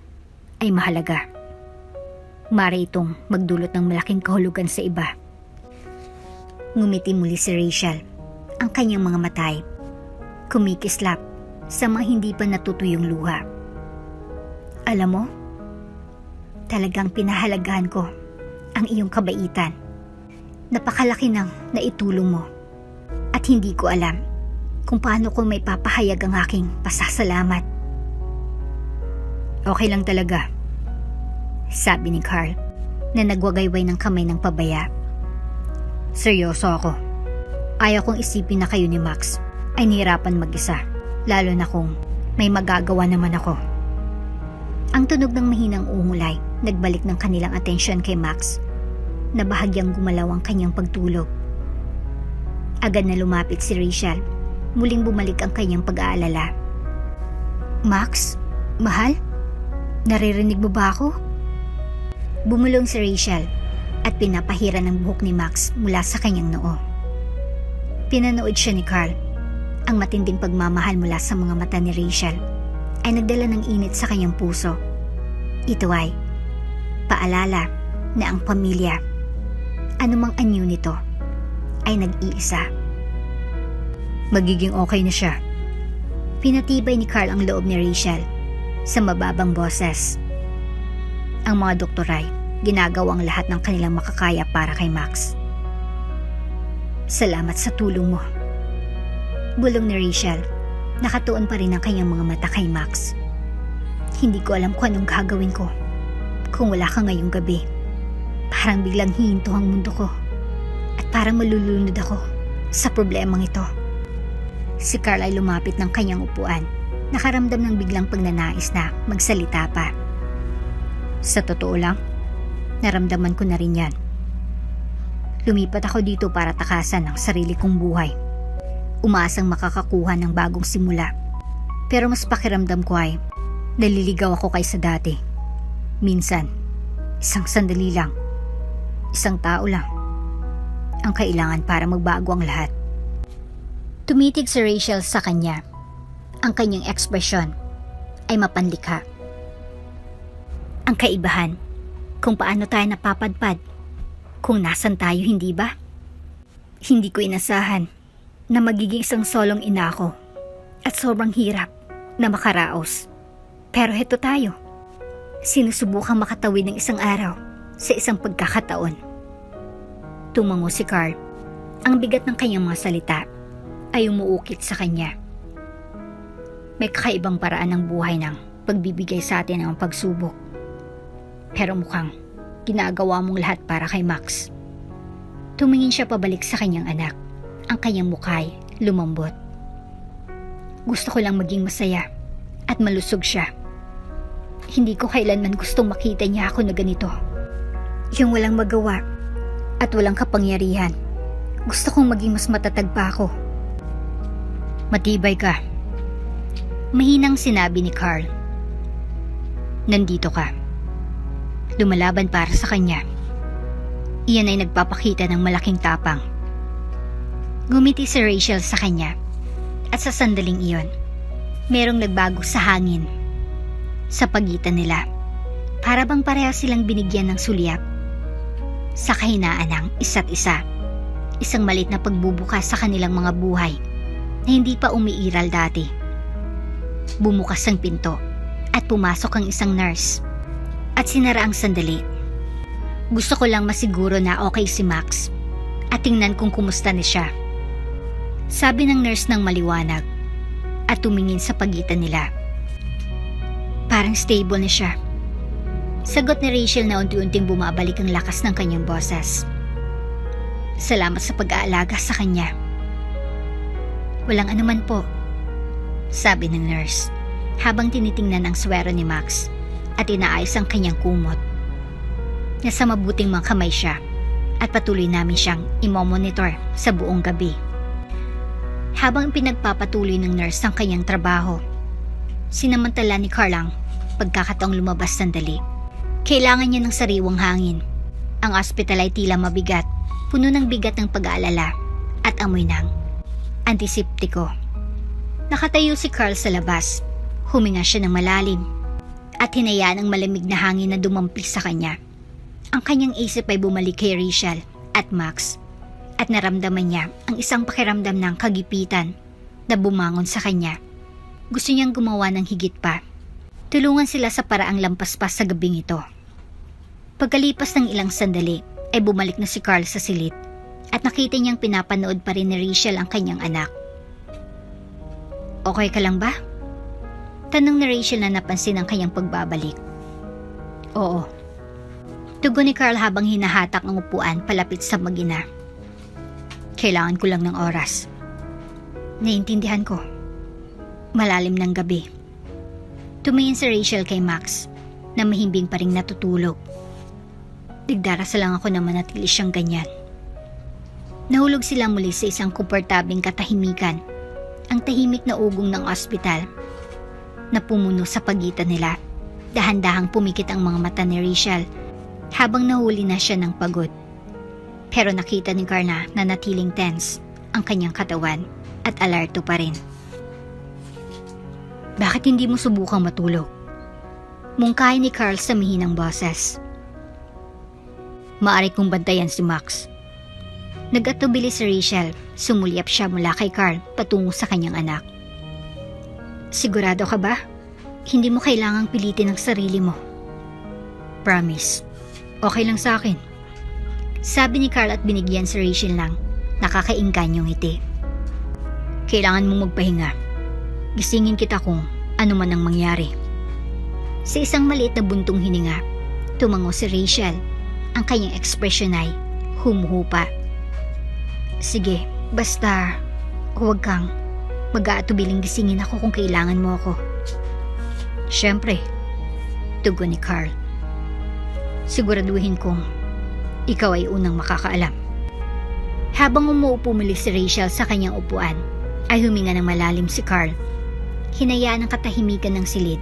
[SPEAKER 1] ay mahalaga. Mari itong magdulot ng malaking kahulugan sa iba. Ngumiti muli si Rachel. Ang kanyang mga mata ay kumikislap sa mga hindi pa natutuyong luha. Alam mo, talagang pinahalagahan ko ang iyong kabaitan. Napakalaki ng naitulong mo at hindi ko alam kung paano ko may papahayag ang aking pasasalamat. Okay lang talaga, sabi ni Carl na nagwagayway ng kamay ng pabaya. Seryoso ako. Ayaw kong isipin na kayo ni Max ay nahirapan mag-isa, lalo na kung may magagawa naman ako. Ang tunog ng mahinang ungulay nagbalik ng kanilang atensyon kay Max na bahagyang gumalaw ang kanyang pagtulog. Agad na lumapit si Rachel. Muling bumalik ang kanyang pag-aalala. Max? Mahal? Naririnig mo ba ako? Bumulong si Rachel at pinapahira ng buhok ni Max mula sa kanyang noo. Pinanood siya ni Carl. Ang matinding pagmamahal mula sa mga mata ni Rachel ay nagdala ng init sa kanyang puso. Ito ay paalala na ang pamilya, anumang anyo nito, ay nag-iisa. Magiging okay na siya. Pinatibay ni Carl ang loob ni Rachel sa mababang boses. Ang mga doktor ay ginagawang lahat ng kanilang makakaya para kay Max. Salamat sa tulong mo. Bulong ni Rachel. Nakatuon pa rin ang kanyang mga mata kay Max. Hindi ko alam kung anong gagawin ko kung wala ka ngayong gabi. Parang biglang hihinto ang mundo ko at parang malulunod ako sa problemang ito. Si Carl ay lumapit ng kanyang upuan. Nakaramdam ng biglang pagnanais na magsalita pa. Sa totoo lang, naramdaman ko na rin yan. Lumipat ako dito para takasan ang sarili kong buhay. Umaasang makakakuha ng bagong simula. Pero mas pakiramdam ko ay naliligaw ako kaysa dati. Minsan, isang sandali lang, isang tao lang ang kailangan para magbago ang lahat. Tumitig si Rachel sa kanya. Ang kanyang ekspresyon ay mapanlikha. Ang kaibahan kung paano tayo napapadpad kung nasan tayo, hindi ba? Hindi ko inasahan na magiging isang solong ina ako at sobrang hirap na makaraos. Pero heto tayo. Sinusubukang makatawid ng isang araw sa isang pagkakataon. Tumango si Carl. Ang bigat ng kanyang mga salita ay umuukit sa kanya. May kakaibang paraan ng buhay ng pagbibigay sa atin ng pagsubok. Pero mukhang ginagawa mong lahat para kay Max. Tumingin siya pabalik sa kanyang anak. Ang kanyang mukha ay lumambot. Gusto ko lang maging masaya at malusog siya. Hindi ko kailanman gustong makita niya ako na ganito. Yung walang magawa at walang kapangyarihan. Gusto kong maging mas matatag pa ako. Matibay ka. Mahinang sinabi ni Carl. Nandito ka. Lumalaban para sa kanya. Iyan ay nagpapakita ng malaking tapang. Ngumiti si Rachel sa kanya at sa sandaling iyon, merong nagbago sa hangin sa pagitan nila. Para bang pareha silang binigyan ng sulyap sa kahinaan ng isa't isa. Isang malit na pagbubukas sa kanilang mga buhay na hindi pa umiiral dati. Bumukas ang pinto at pumasok ang isang nurse at sinara ang sandali. Gusto ko lang masiguro na okay si Max at tingnan kung kumusta na siya. Sabi ng nurse ng maliwanag at tumingin sa pagitan nila. Parang stable na siya. Sagot ni Rachel na unti-unting bumabalik ang lakas ng kanyang boses. Salamat sa pag-aalaga sa kanya. Walang anuman po, sabi ng nurse habang tinitingnan ang swero ni Max at inaayos ang kanyang kumot. Nasa mabuting mga kamay siya at patuloy namin siyang imomonitor sa buong gabi. Habang pinagpapatuloy ng nurse ang kanyang trabaho, sinamantala ni Carl ang pagkakataong lumabas sandali. Kailangan niya ng sariwang hangin. Ang ospital ay tila mabigat, puno ng bigat ng pag-aalala at amoy ng antiseptiko. Nakatayo si Carl sa labas. Huminga siya ng malalim at hinayaan ang malamig na hangin na dumampis sa kanya. Ang kanyang isip ay bumalik kay Rachel at Max at naramdaman niya ang isang pakiramdam ng kagipitan na bumangon sa kanya. Gusto niyang gumawa ng higit pa. Tulungan sila sa paraang lampas-pas sa gabing ito. Pagkalipas ng ilang sandali ay bumalik na si Carl sa silid at nakita niyang pinapanood pa rin ni Rachel ang kanyang anak. Okay ka lang ba? Tanong ni Rachel na napansin ang kanyang pagbabalik. Oo. Tugon ni Carl habang hinahatak ang upuan palapit sa mag-ina. Kailangan ko lang ng oras. Naiintindihan ko. Malalim ng gabi. Tumingin si Rachel kay Max na mahimbing pa ring natutulog. Nagdarasal lang ako na manatili siyang ganyan. Nahulog sila muli sa isang komportabling katahimikan. Ang tahimik na ugong ng ospital na pumuno sa pagitan nila. Dahan-dahang pumikit ang mga mata ni Rachel habang nahuli na siya ng pagod. Pero nakita ni Carl na nanatiling tense ang kanyang katawan at alerto pa rin. Bakit hindi mo subukang matulog? Mungkahi ni Carl sa mihinang boses. Maaari kong bantayan si Max. Nag-atubili si Rachel. Sumulyap siya mula kay Carl patungo sa kanyang anak. Sigurado ka ba? Hindi mo kailangang pilitin ang sarili mo. Promise. Okay lang sa akin. Sabi ni Carl at binigyan si Rachel ng nakakaingkanyong ngiti. Kailangan mong magpahinga. Gisingin kita kung ano man ang mangyari. Sa isang maliit na buntong hininga, tumango si Rachel. Ang kanyang ekspresyon ay humuhupa. Sige, basta huwag kang mag-aatubiling gisingin ako kung kailangan mo ako. Siyempre, tugon ni Carl. Siguraduhin kong ikaw ay unang makakaalam. Habang umuupo muli si Rachel sa kanyang upuan, ay huminga ng malalim si Carl. Hinayaan ang katahimikan ng silid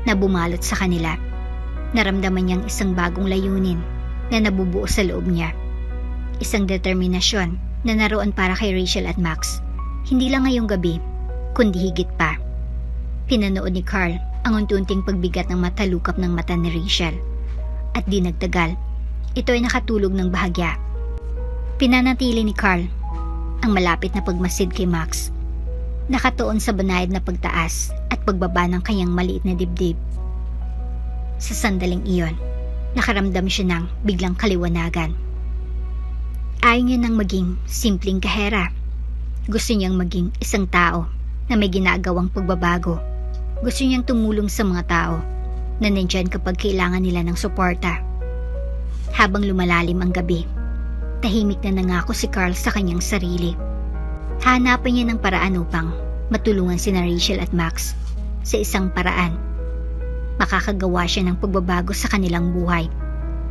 [SPEAKER 1] na bumalot sa kanila. Naramdaman niyang isang bagong layunin na nabubuo sa loob niya. Isang determinasyon na naroon para kay Rachel at Max. Hindi lang ngayong gabi, kundi higit pa. Pinanood ni Carl ang unti-unting pagbigat ng matalukap ng mata ni Rachel. At di nagtagal, ito ay nakatulog ng bahagya. Pinanatili ni Carl ang malapit na pagmasid kay Max. Nakatuon sa banayad na pagtaas at pagbaba ng kanyang maliit na dibdib. Sa sandaling iyon, nakaramdam siya ng biglang kaliwanagan. Ayaw niya nang maging simpleng kahera. Gusto niyang maging isang tao na may ginagawang pagbabago. Gusto niyang tumulong sa mga tao na nandyan kapag kailangan nila ng suporta. Habang lumalalim ang gabi, tahimik na nangako si Carl sa kanyang sarili. Hanapan niya ng paraan upang matulungan sina Rachel at Max. Sa isang paraan, makakagawa siya ng pagbabago sa kanilang buhay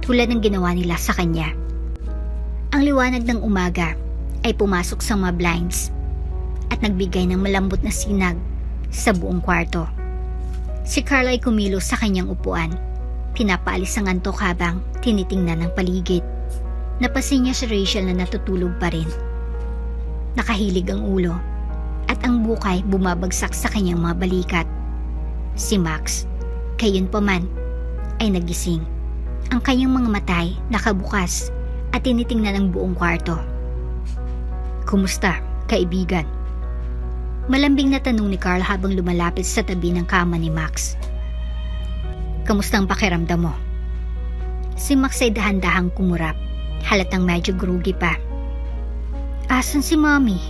[SPEAKER 1] tulad ng ginawa nila sa kanya. Ang liwanag ng umaga ay pumasok sa mga blinds at nagbigay ng malambot na sinag sa buong kwarto. Si Carl ay kumilos sa kanyang upuan. Pinapaalis ang antok habang tinitingnan ng paligid. Napansin niya si Rachel na natutulog pa rin. Nakahilig ang ulo at ang bukay bumabagsak sa kanyang mga balikat. Si Max, gayunpaman, ay nagising. Ang kanyang mga mata ay nakabukas at tinitingnan ang buong kwarto. "Kumusta, kaibigan?" Malambing na tanong ni Carl habang lumalapit sa tabi ng kama ni Max. "Kamusta ang pakiramdam mo?" Si Max ay dahan-dahang kumurap, halatang medyo groggy pa. "Asan si Mommy?"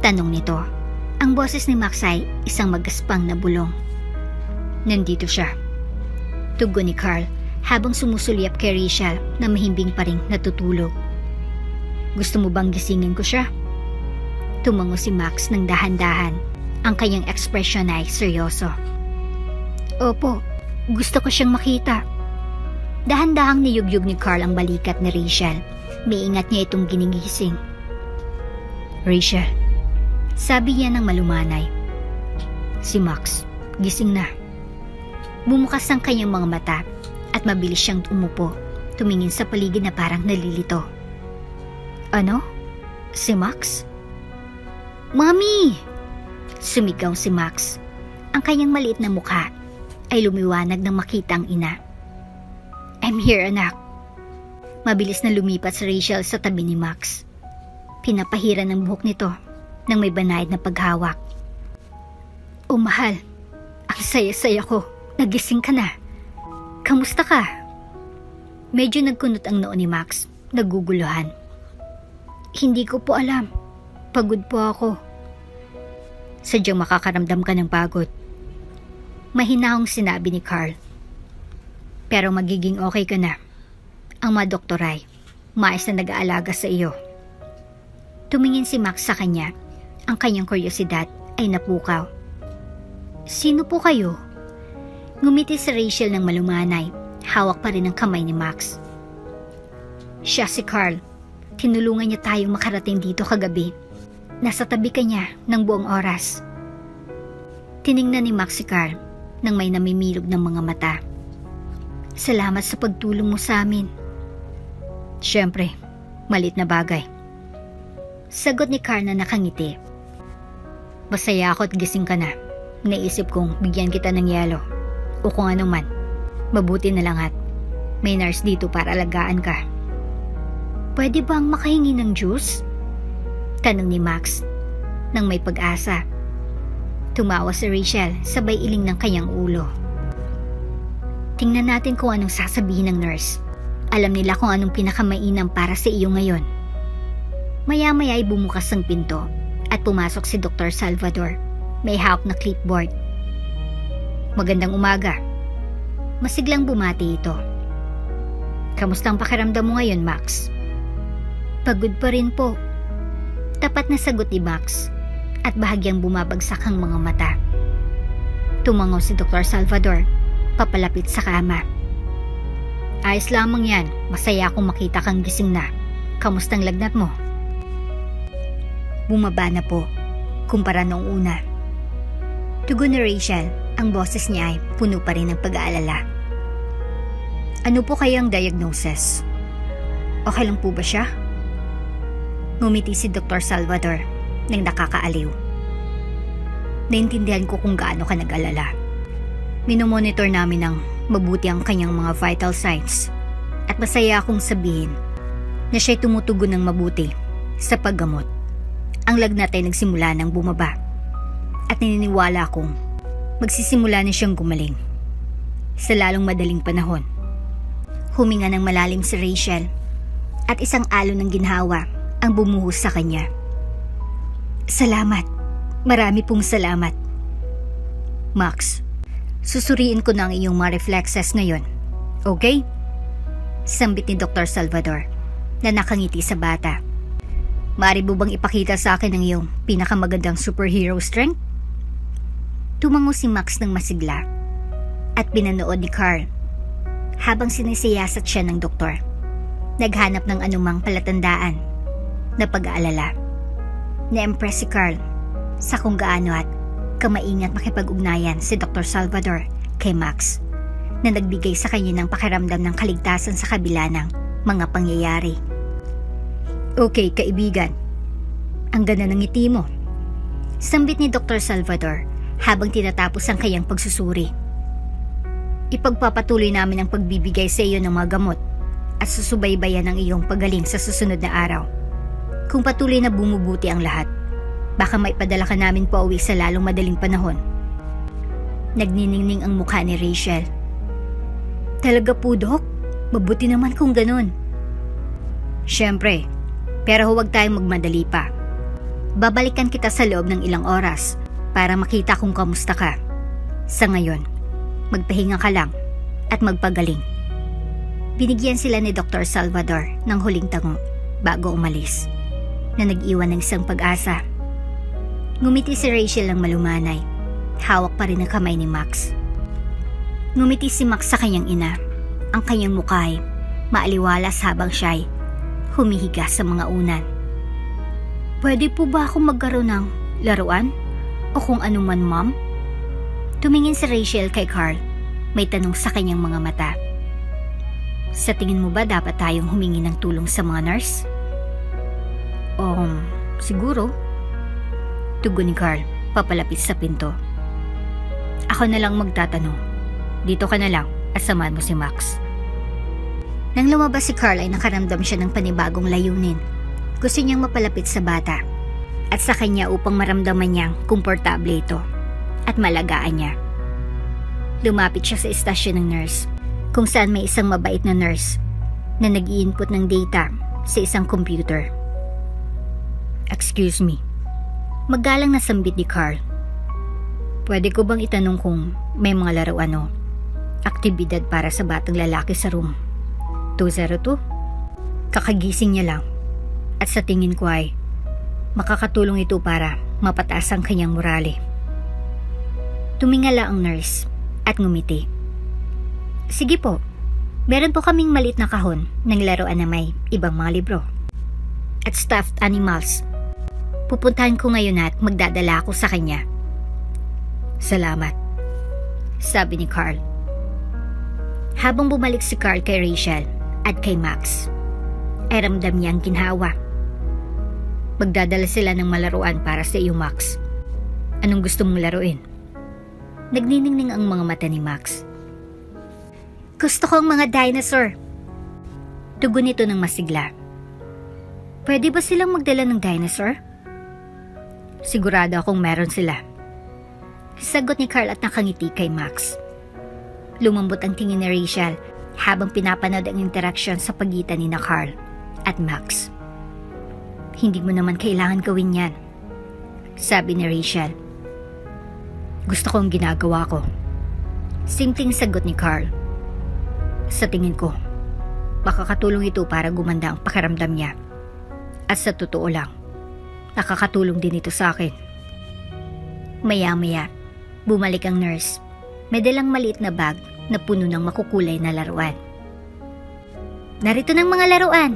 [SPEAKER 1] tanong nito. Ang boses ni Max ay isang magaspang na bulong. "Nandito siya," tugon ni Carl habang sumusulyap kay Rachel na mahimbing pa ring natutulog. "Gusto mo bang gisingin ko siya?" Tumango si Max ng dahan-dahan. Ang kanyang ekspresyon ay seryoso. "Opo, gusto ko siyang makita." Dahan-dahang niyugyug ni Carl ang balikat ni Rachel. Miingat niya itong ginigising. "Rachel," sabi niya ng malumanay. Si Max, gising na. Bumukas ang kanyang mga mata at mabilis siyang umupo, tumingin sa paligid na parang nalilito. "Ano? Si Max?" "Mommy!" Sumigaw si Max. Ang kanyang maliit na mukha ay lumiwanag nang makita ang ina. "I'm here, anak." Mabilis na lumipat si Rachel sa tabi ni Max. Pinapahiran ng buhok nito nang may banayad na paghawak. "Oh mahal, ang saya-saya ko. Nagising ka na. Kamusta ka?" Medyo nagkunot ang noo ni Max, naguguluhan. "Hindi ko po alam. Pagod po ako." "Sadyang makakaramdam ka ng pagod," mahinahong sinabi ni Carl. "Pero magiging okay ka na. Ang mga doktor ay maayos na nag-aalaga sa iyo." Tumingin si Max sa kanya. Ang kanyang kuryosidad ay napukaw. "Sino po kayo?" Ngumiti si Rachel ng malumanay. Hawak pa rin ang kamay ni Max. "Siya si Carl. Tinulungan niya tayong makarating dito kagabi. Nasa tabi ka niya ng buong oras." Tiningnan ni Max si Carl nang may namimilog ng mga mata. "Salamat sa pagtulong mo sa amin." "Siyempre, malit na bagay." Sagot ni Carl na nakangiti. "Masaya ako at gising ka na. Naisip kong bigyan kita ng yelo. O kung ano man, mabuti na lang at may nurse dito para alagaan ka." "Pwede bang makahingi ng juice?" tanong ni Max nang may pag-asa. Tumawa si Rachel sabay iling ng kanyang ulo. "Tingnan natin kung anong sasabihin ng nurse. Alam nila kung anong pinakamainam para sa iyo ngayon." Maya-maya ay bumukas ang pinto at pumasok si Dr. Salvador. May hawak na clipboard. "Magandang umaga." Masiglang bumati ito. "Kamusta ang pakiramdam mo ngayon, Max?" "Pagod pa rin po." Tapat na sagot ni Max at bahagyang bumabagsak ang mga mata. Tumango si Dr. Salvador, papalapit sa kama. "Ayos lamang yan. Masaya akong makita kang gising na. Kamustang lagnat mo?" Bumaba na po, kumpara noong una. Tugon ni Rachel, ang boses niya ay puno pa rin ng pag-aalala. "Ano po kayang diagnosis? Okay lang po ba siya?" Ngumiti si Dr. Salvador nang nakakaaliw. "Naintindihan ko kung gaano ka nag-alala. Minomonitor namin ng mabuti ang kanyang mga vital signs at masaya akong sabihin na siya'y tumutugon ng mabuti sa paggamot. Ang lagnat ay nagsimula ng bumaba at naniniwala akong magsisimula na siyang gumaling sa lalong madaling panahon." Huminga ng malalim si Rachel at isang alon ng ginhawa ang bumuhos sa kanya. "Salamat. Marami pong salamat." "Max, susuriin ko na ang iyong mga reflexes ngayon. Okay?" Sambit ni Dr. Salvador na nakangiti sa bata. "Maaari mo bang ipakita sa akin ang iyong pinakamagandang superhero strength?" Tumango si Max ng masigla at pinanood ni Carl habang sinisiyasat siya ng doktor. Naghanap ng anumang palatandaan na pag-aalala. Na-impress si Carl sa kung gaano at kamaingat makipag-ugnayan si Dr. Salvador kay Max na nagbigay sa kanya ng pakiramdam ng kaligtasan sa kabila ng mga pangyayari. Okay, kaibigan. Ang ganda ng ngiti mo. Sambit ni Dr. Salvador habang tinatapos ang kanyang pagsusuri. Ipagpapatuloy namin ang pagbibigay sa iyo ng mga gamot at susubaybayan ang iyong pagaling sa susunod na araw. Kung patuloy na bumubuti ang lahat, baka maipadala ka namin pauwi sa lalong madaling panahon. Nagniningning ang mukha ni Rachel. Talaga po, Dok? Mabuti naman kung ganun. Siyempre, pero huwag tayong magmadali pa. Babalikan kita sa loob ng ilang oras para makita kung kamusta ka. Sa ngayon, magpahinga ka lang at magpagaling. Binigyan sila ni Dr. Salvador ng huling tango bago umalis, na nag-iwan ng isang pag-asa. Ngumiti si Rachel ng malumanay. Hawak pa rin ang kamay ni Max. Ngumiti si Max sa kanyang ina. Ang kanyang mukha ay maaliwalas habang siya'y humihiga sa mga unan. Pwede po ba ako magkaroon ng laruan? O kung anuman, Mom? Tumingin si Rachel kay Carl. May tanong sa kanyang mga mata. Sa tingin mo ba dapat tayong humingi ng tulong sa mga nurse? Siguro. Tugon ni Carl, papalapit sa pinto. Ako na lang magtatanong. Dito ka na lang at samahan mo si Max. Nang lumabas si Carl ay nakaramdam siya ng panibagong layunin. Gusto niyang mapalapit sa bata at sa kanya upang maramdaman niyang komportable ito at malagaan niya. Lumapit siya sa istasyon ng nurse kung saan may isang mabait na nurse na nag-i-input ng data sa isang computer. Excuse me. Magalang na sambit ni Carl. Pwede ko bang itanong kung may mga laruan o aktibidad para sa batang lalaki sa room 202? Kakagising niya lang at sa tingin ko ay makakatulong ito para mapataas ang kanyang morale. Tumingala ang nurse at ngumiti. Sige po, meron po kaming maliit na kahon ng laruan na may ibang mga libro at stuffed animals. Pupuntahan ko ngayon at magdadala ako sa kanya. Salamat, sabi ni Carl. Habang bumalik si Carl kay Rachel at kay Max, ay ramdam niyang ginhawa. Magdadala sila ng malaruan para sa iyo, Max. Anong gusto mong laruin? Nagniningning ang mga mata ni Max. Gusto ko ang mga dinosaur. Tugon nito ng masigla. Pwede ba silang magdala ng dinosaur? Sigurado akong meron sila. Sagot ni Carl at nakangiti kay Max. Lumambot ang tingin ni Rachel habang pinapanood ang interaksyon sa pagitan ni Carl at Max. Hindi mo naman kailangan gawin yan, sabi ni Rachel. Gusto kong ginagawa ko. Simpleng sagot ni Carl. Sa tingin ko, makakatulong ito para gumanda ang pakiramdam niya. At sa totoo lang, nakakatulong din ito sa akin. Maya-maya, bumalik ang nurse. May dalang maliit na bag na puno ng makukulay na laruan. Narito ng mga laruan!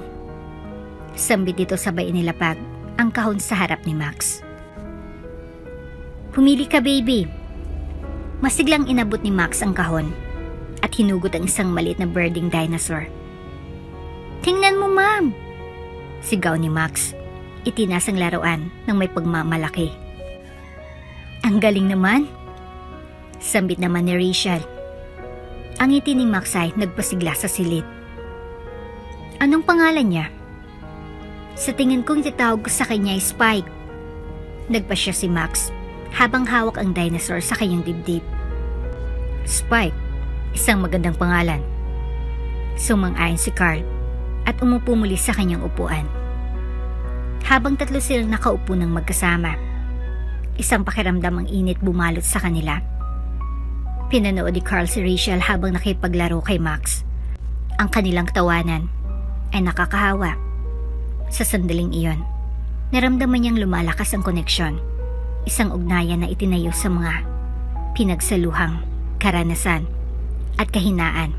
[SPEAKER 1] Sambit ito sabay inilapag ang kahon sa harap ni Max. Pumili ka, baby. Masiglang inabot ni Max ang kahon at hinugot ang isang maliit na birding dinosaur. Tingnan mo, Ma'am! Sigaw ni Max. Itinas ang laruan ng may pagmamalaki. Ang galing naman! Sambit naman ni Rachel. Ang ngiti ni Max ay nagpasigla sa silid. Anong pangalan niya? Sa tingin kong itatawag ko sa kanya ay Spike. Nagpasya si Max habang hawak ang dinosaur sa kanyang dibdib. Spike, isang magandang pangalan. Sumang-ayon si Carl at umupo muli sa kanyang upuan. Habang tatlo silang nakaupo ng magkasama, isang pakiramdam ang init bumalot sa kanila. Pinanood ni Carl si Rachel habang nakipaglaro kay Max. Ang kanilang tawanan ay nakakahawa. Sa sandaling iyon, naramdaman niyang lumalakas ang koneksyon. Isang ugnayan na itinayo sa mga pinagsaluhang karanasan at kahinaan.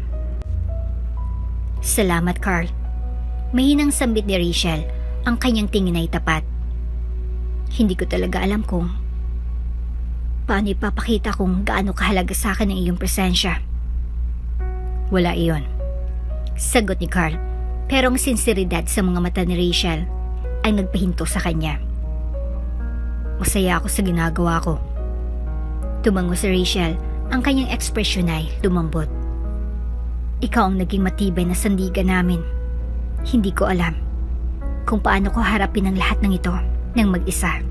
[SPEAKER 1] Salamat, Carl. Mahinang sambit ni Rachel, ang kanyang tingin ay tapat. Hindi ko talaga alam kung paano ipapakita kung gaano kahalaga sa akin ang iyong presensya. Wala iyon, sagot ni Carl, pero ang sinseridad sa mga mata ni Rachel ay nagpahinto sa kanya. Masaya ako sa ginagawa ko. Tumango si Rachel, ang kanyang ekspresyon ay lumambot. Ikaw ang naging matibay na sandigan namin. Hindi ko alam kung paano ko harapin ang lahat ng ito ng mag-isa.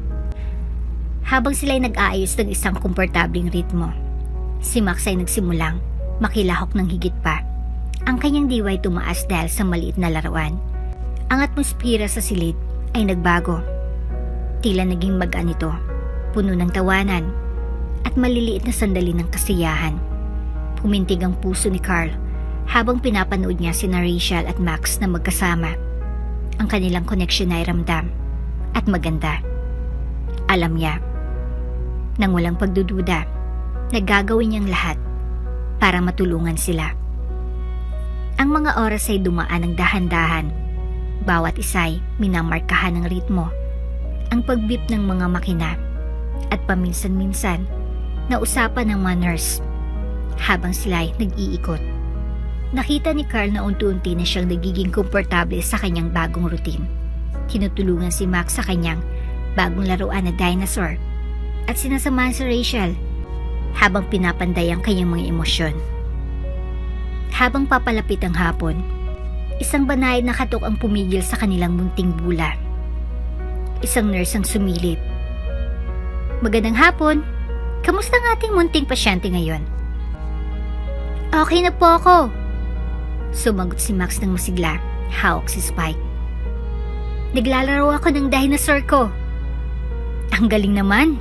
[SPEAKER 1] Habang sila'y nag-aayos ng isang komportabling ritmo, si Max ay nagsimulang makilahok ng higit pa. Ang kanyang diway tumaas dahil sa maliit na laruan. Ang atmosphere sa silid ay nagbago. Tila naging magaan ito, puno ng tawanan at maliliit na sandali ng kasiyahan. Pumintig ang puso ni Carl habang pinapanood niya sina Rachel at Max na magkasama. Ang kanilang koneksyon ay ramdam at maganda. Alam niya, nang walang pagdududa, na gagawin niyang lahat para matulungan sila. Ang mga oras ay dumaan ng dahan-dahan. Bawat isa'y minamarkahan ng ritmo, ang pagbip ng mga makina, at paminsan-minsan na usapan ng mga nurse habang sila'y nag-iikot. Nakita ni Carl na unti-unti na siyang nagiging komportable sa kanyang bagong routine. Tinutulungan si Max sa kanyang bagong laruan na dinosaur at sinasamahan si Rachel habang pinapanday ang kanyang mga emosyon. Habang papalapit ang hapon, isang banayad na katok ang pumigil sa kanilang munting bula. Isang nurse ang sumilip. Magandang hapon! Kamusta ang ating munting pasyente ngayon? Okay na po ako! Sumagot si Max ng masigla, hawak si Spike. Naglalaro ako ng dinosaur ko. Ang galing naman!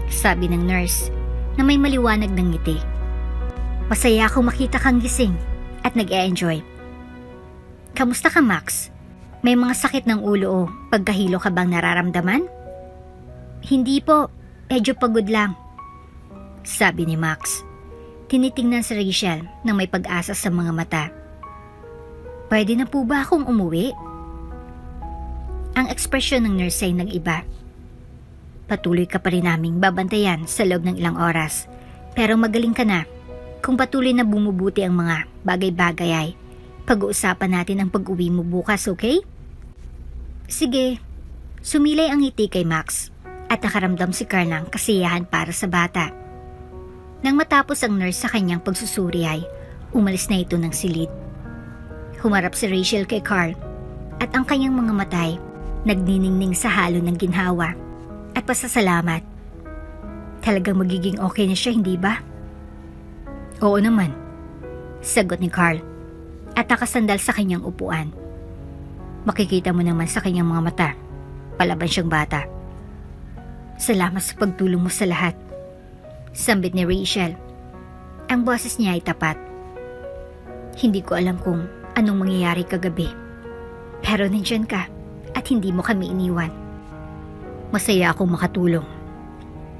[SPEAKER 1] Sabi ng nurse na may maliwanag ng ngiti. Masaya akong makita kang gising at nag-e-enjoy. Kamusta ka, Max? May mga sakit ng ulo o pagkahilo ka bang nararamdaman? Hindi po, medyo pagod lang. Sabi ni Max. Tinitingnan si Rachel na may pag-asa sa mga mata. Pwede na po ba akong umuwi? Ang ekspresyon ng nurse ay nag-iba. Patuloy ka pa rin naming babantayan sa loob ng ilang oras. Pero magaling ka na. Kung patuloy na bumubuti ang mga bagay-bagay ay pag-uusapan natin ang pag-uwi mo bukas, okay? Sige. Sumilay ang ngiti kay Max at nakaramdam si Carl ng kasiyahan para sa bata. Nang matapos ang nurse sa kanyang pagsusuri ay umalis na ito ng silid. Humarap si Rachel kay Carl at ang kanyang mga mata ay nagniningning sa halo ng ginhawa at pasasalamat. Talagang magiging okay na siya, hindi ba? Oo naman, sagot ni Carl at nakasandal sa kanyang upuan. Makikita mo naman sa kanyang mga mata, palaban siyang bata. Salamat sa pagtulong mo sa lahat. Sambit ni Rachel. Ang boses niya ay tapat. Hindi ko alam kung anong mangyayari kagabi. Pero nandyan ka at hindi mo kami iniwan. Masaya akong makatulong.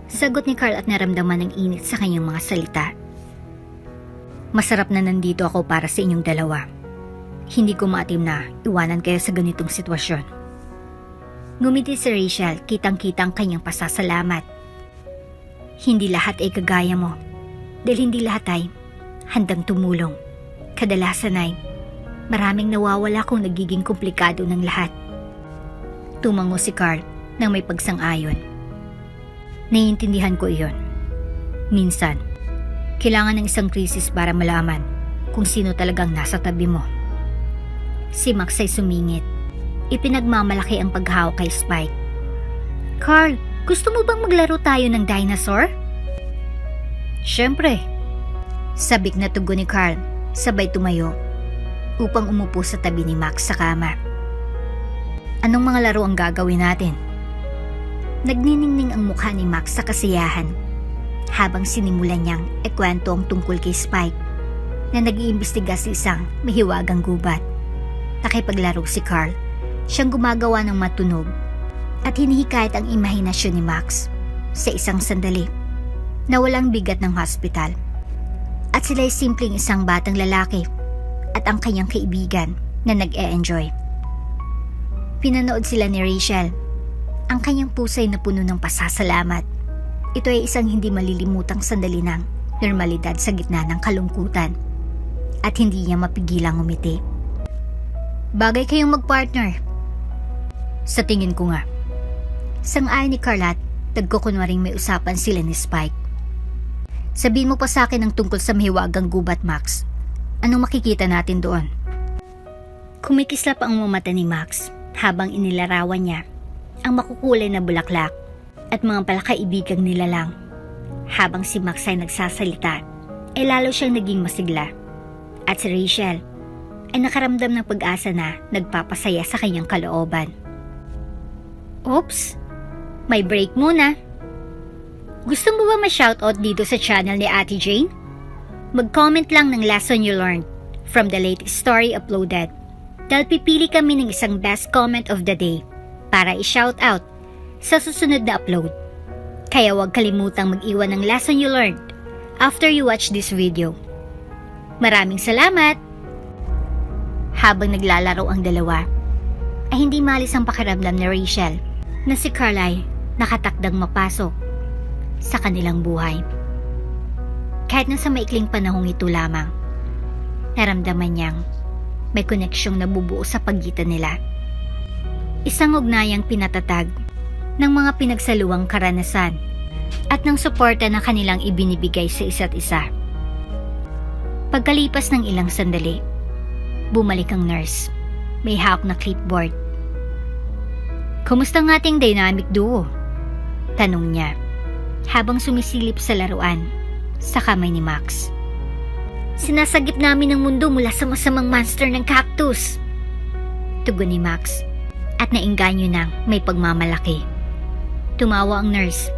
[SPEAKER 1] Sagot ni Carl at naramdaman ng init sa kanyang mga salita. Masarap na nandito ako para sa inyong dalawa. Hindi ko maatim na iwanan kayo sa ganitong sitwasyon. Ngumiti si Rachel, kitang-kitang kanyang pasasalamat. Hindi lahat ay kagaya mo, dahil hindi lahat ay handang tumulong. Kadalasan ay maraming nawawala kung nagiging komplikado ng lahat. Tumango si Carl nang may pagsang-ayon. Naiintindihan ko iyon. Minsan, kailangan ng isang krisis para malaman kung sino talagang nasa tabi mo. Si Max ay sumingit. Ipinagmamalaki ang paghawak kay Spike. Carl, gusto mo bang maglaro tayo ng dinosaur? Siyempre. Sabik na tugon ni Carl, sabay tumayo upang umupo sa tabi ni Max sa kama. Anong mga laro ang gagawin natin? Nagniningning ang mukha ni Max sa kasiyahan habang sinimulan niyang ikwento ang tungkol kay Spike na nag-iimbestiga sa isang mahiwagang gubat. Nakipaglaro si Carl, siyang gumagawa ng matunog at hinihikayat ang imahinasyon ni Max sa isang sandali na walang bigat ng hospital. At sila'y simpleng isang batang lalaki at ang kanyang kaibigan na nag-e-enjoy Pinanood sila ni Rachel. Ang kanyang pusay na puno ng pasasalamat. Ito ay isang hindi malilimutang sandali ng normalidad sa gitna ng kalungkutan. At hindi niya mapigilang umiti. Bagay kayong magpartner. Sa tingin ko nga. Sang-ayon ni Carla, nagkukunwaring may usapan sila ni Spike. Sabihin mo pa sa akin ang tungkol sa mahiwagang gubat, Max. Anong makikita natin doon? Kumikislap ang mga mata ni Max habang inilarawan niya ang makukulay na bulaklak at mga palakaibigang nilalang. Habang si Max ay nagsasalita, ay lalo siyang naging masigla. At si Rachel ay nakaramdam ng pag-asa na nagpapasaya sa kanyang kalooban. Oops, may break muna. Gusto mo ba ma-shoutout dito sa channel ni Ate Jane? Mag-comment lang ng lesson you learned from the latest story uploaded. Dahil pipili kami ng isang best comment of the day para i-shoutout sa susunod na upload. Kaya huwag kalimutang mag-iwan ng lesson you learned after you watch this video. Maraming salamat! Habang naglalaro ang dalawa, ay hindi malis ang pakiramdam ni Rachel na si Carla ay nakatakdang mapasok sa kanilang buhay. Kahit na sa maikling panahong ito lamang, naramdaman niyang may koneksyong nabubuo sa pagitan nila. Isang ugnayang pinatatag ng mga pinagsaluang karanasan at ng suporta na kanilang ibinibigay sa isa't isa. Pagkalipas ng ilang sandali, bumalik ang nurse. May hawak na clipboard. Kumusta ang ating dynamic duo? Tanong niya habang sumisilip sa laruan sa kamay ni Max. Sinasagip namin ang mundo mula sa masamang monster ng cactus. Tugon ni Max at nainganyo ng may pagmamalaki. Tumawa ang nurse,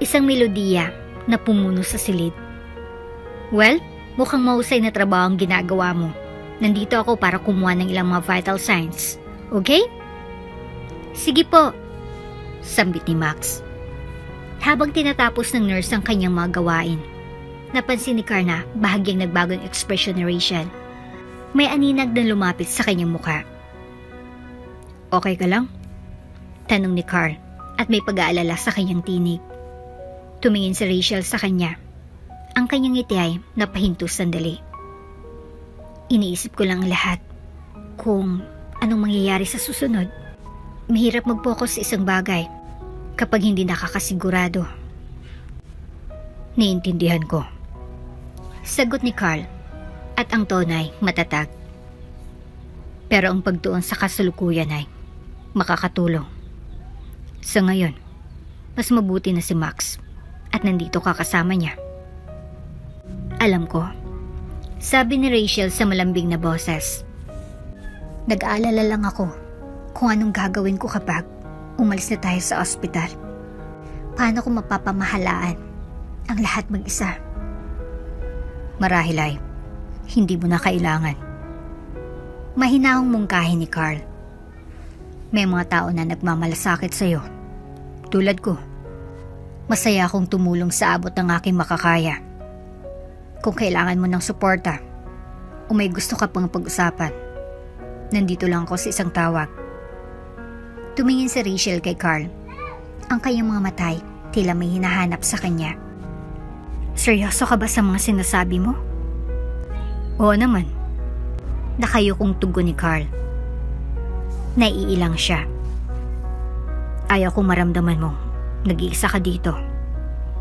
[SPEAKER 1] isang melodiya na pumuno sa silid. Well, mukhang mahusay na trabaho ang ginagawa mo. Nandito ako para kumuha ng ilang mga vital signs. Okay? Sige po, sambit ni Max. Habang tinatapos ng nurse ang kanyang mga gawain, napansin ni Carla bahagyang nagbago ang ekspresyon ni Rachel. May aninag na lumapit sa kanyang mukha. Okay ka lang? Tanong ni Carl at may pag-aalala sa kanyang tinig. Tumingin si Rachel sa kanya. Ang kanyang ngiti ay napahinto sandali. Iniisip ko lang ang lahat. Kung anong mangyayari sa susunod. Mahirap mag-focus sa isang bagay kapag hindi nakakasigurado. Niintindihan ko. Sagot ni Carl at ang tono ay matatag. Pero ang pagtuon sa kasalukuyan ay makakatulong. Sa ngayon, mas mabuti na si Max at nandito ka kasama niya. Alam ko, sabi ni Rachel sa malambing na boses. Nag-aalala lang ako kung anong gagawin ko kapag umalis na tayo sa ospital. Paano ko mapapamahalaan ang lahat mag-isa? Marahil ay hindi mo na kailangan. Mahinahong mungkahi ni Carl. May mga tao na nagmamalasakit sa'yo. Tulad ko. Masaya akong tumulong sa abot ng aking makakaya. Kung kailangan mo ng suporta o may gusto ka pang pag-usapan, nandito lang ako sa isang tawag. Tumingin si Rachel kay Carl. Ang kanyang mga matay tila may hinahanap sa kanya. Seryoso ka ba sa mga sinasabi mo? Oo naman. Nakayukong tugon ni Carl. Naiilang siya. Ayaw kong maramdaman mo. Nag-iisa ka dito.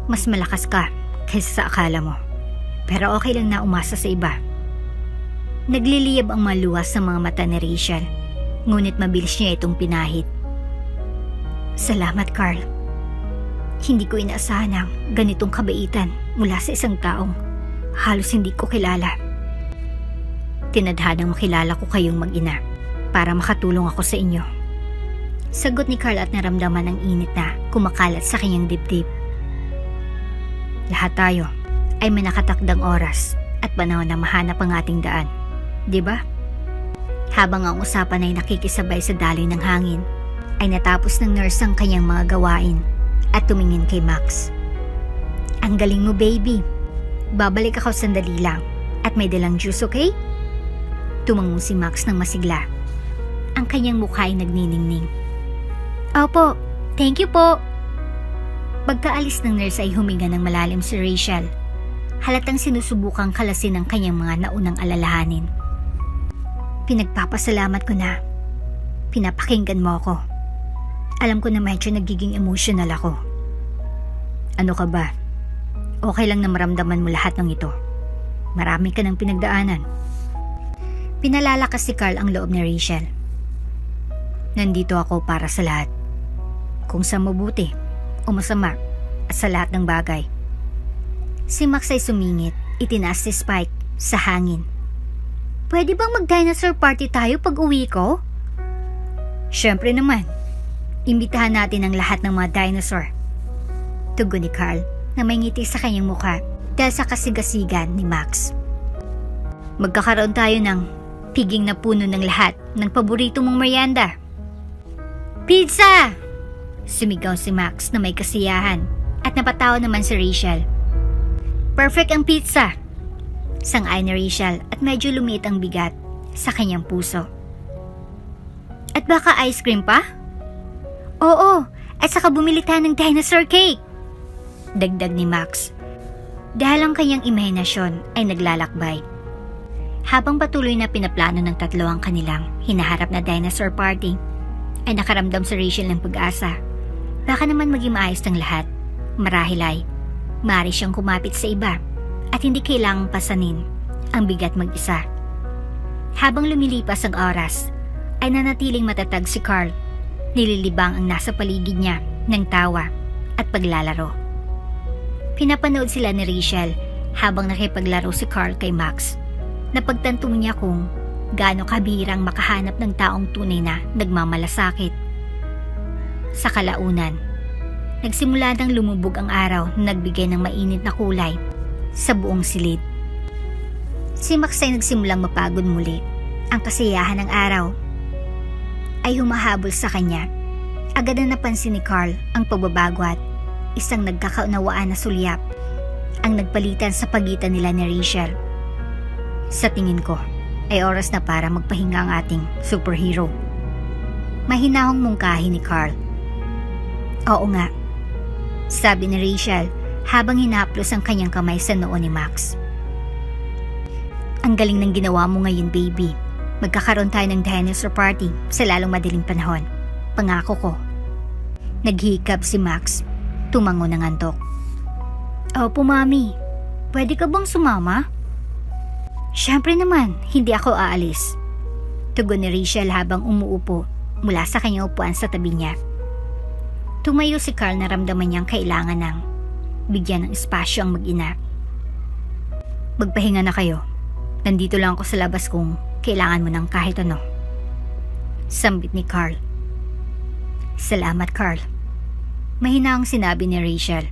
[SPEAKER 1] Mas malakas ka kaysa sa akala mo. Pero okay lang na umasa sa iba. Nagliliyab ang maluwas sa mga mata ni Rachel. Ngunit mabilis niya itong pinahid. Salamat, Carl. Hindi ko inaasahan ang ganitong kabaitan mula sa isang taong halos hindi ko kilala. Tinadhanang makilala ko kayong mag-ina para makatulong ako sa inyo. Sagot ni Carl at naramdaman ang init na kumakalat sa kanyang dibdib. Lahat tayo ay may nakatakdang oras at panahon na mahanap ang ating daan. Diba? Habang ang usapan ay nakikisabay sa daloy ng hangin, ay natapos ng nurse ang kanyang mga gawain at tumingin kay Max. Ang galing mo, baby. Babalik ako sandali lang at may dalang juice, okay? Tumango si Max ng masigla. Ang kanyang mukha ay nagniningning. Opo, thank you po. Pagkaalis ng nurse ay huminga ng malalim si Rachel. Halatang sinusubukang kalasin ang kanyang mga naunang alalahanin. Pinagpapasalamat ko na. Pinapakinggan mo ako. Alam ko na medyo nagiging emotional ako. Ano ka ba? Okay lang na maramdaman mo lahat ng ito. Marami ka ng pinagdaanan. Pinalalakas si Carl ang loob ni Rachel. Nandito ako para sa lahat. Kung sa mabuti o masama at sa lahat ng bagay. Si Max ay sumingit, itinaas si Spike sa hangin. Pwede bang mag-dinosaur party tayo pag uwi ko? Siyempre naman. Imbitahan natin ang lahat ng mga dinosaur. Tugon ni Carl na may ngiti sa kanyang mukha dahil sa kasigasigan ni Max. Magkakaroon tayo ng piging na puno ng lahat ng paborito mong merienda. Pizza! Sumigaw si Max na may kasiyahan at napatawa naman si Rachel. Perfect ang pizza! Sang-ayon ni Rachel at medyo lumiit ang bigat sa kanyang puso. At baka ice cream pa? Oo, at saka bumili tayo ng dinosaur cake! Dagdag ni Max. Dahil ang kanyang imahinasyon ay naglalakbay. Habang patuloy na pinaplano ng tatlo ang kanilang hinaharap na dinosaur party, ay nakaramdam si Rachel ng pag-asa. Baka naman maging maayos ng lahat. Marahil ay, maaari siyang kumapit sa iba at hindi kailangang pasanin ang bigat mag-isa. Habang lumilipas ang oras, ay nanatiling matatag si Carl. Nililibang ang nasa paligid niya ng tawa at paglalaro. Pinapanood sila ni Rachel habang nakipaglaro si Carl kay Max. Napagtanto niya kung gaano kabihirang makahanap ng taong tunay na nagmamalasakit. Sa kalaunan, nagsimula nang lumubog ang araw na nagbigay ng mainit na kulay sa buong silid. Si Max ay nagsimulang mapagod muli. Ang kasiyahan ng araw ay humahabol sa kanya. Agad na napansin ni Carl ang pagbabago at isang nagkakaunawaan na sulyap ang nagpalitan sa pagitan nila ni Rachel. Sa tingin ko, ay oras na para magpahinga ang ating superhero. Mahinahong mungkahi ni Carl. Oo nga, sabi ni Rachel habang hinaplos ang kanyang kamay sa noo ni Max. Ang galing ng ginawa mo ngayon, baby. Magkakaroon tayo ng dinosaur party sa lalong madaling panahon. Pangako ko. Naghihikab si Max. Tumango ng antok. Opo, mami. Pwede ka bang sumama? Siyempre naman, hindi ako aalis. Tugon ni Rachel habang umuupo mula sa kanyang upuan sa tabi niya. Tumayo si Carl na ramdaman niyang kailangan ng bigyan ng espasyo ang mag-ina. Magpahinga na kayo. Nandito lang ako sa labas kung kailangan mo ng kahit ano. Sambit ni Carl. Salamat, Carl. Mahina ang sinabi ni Rachel.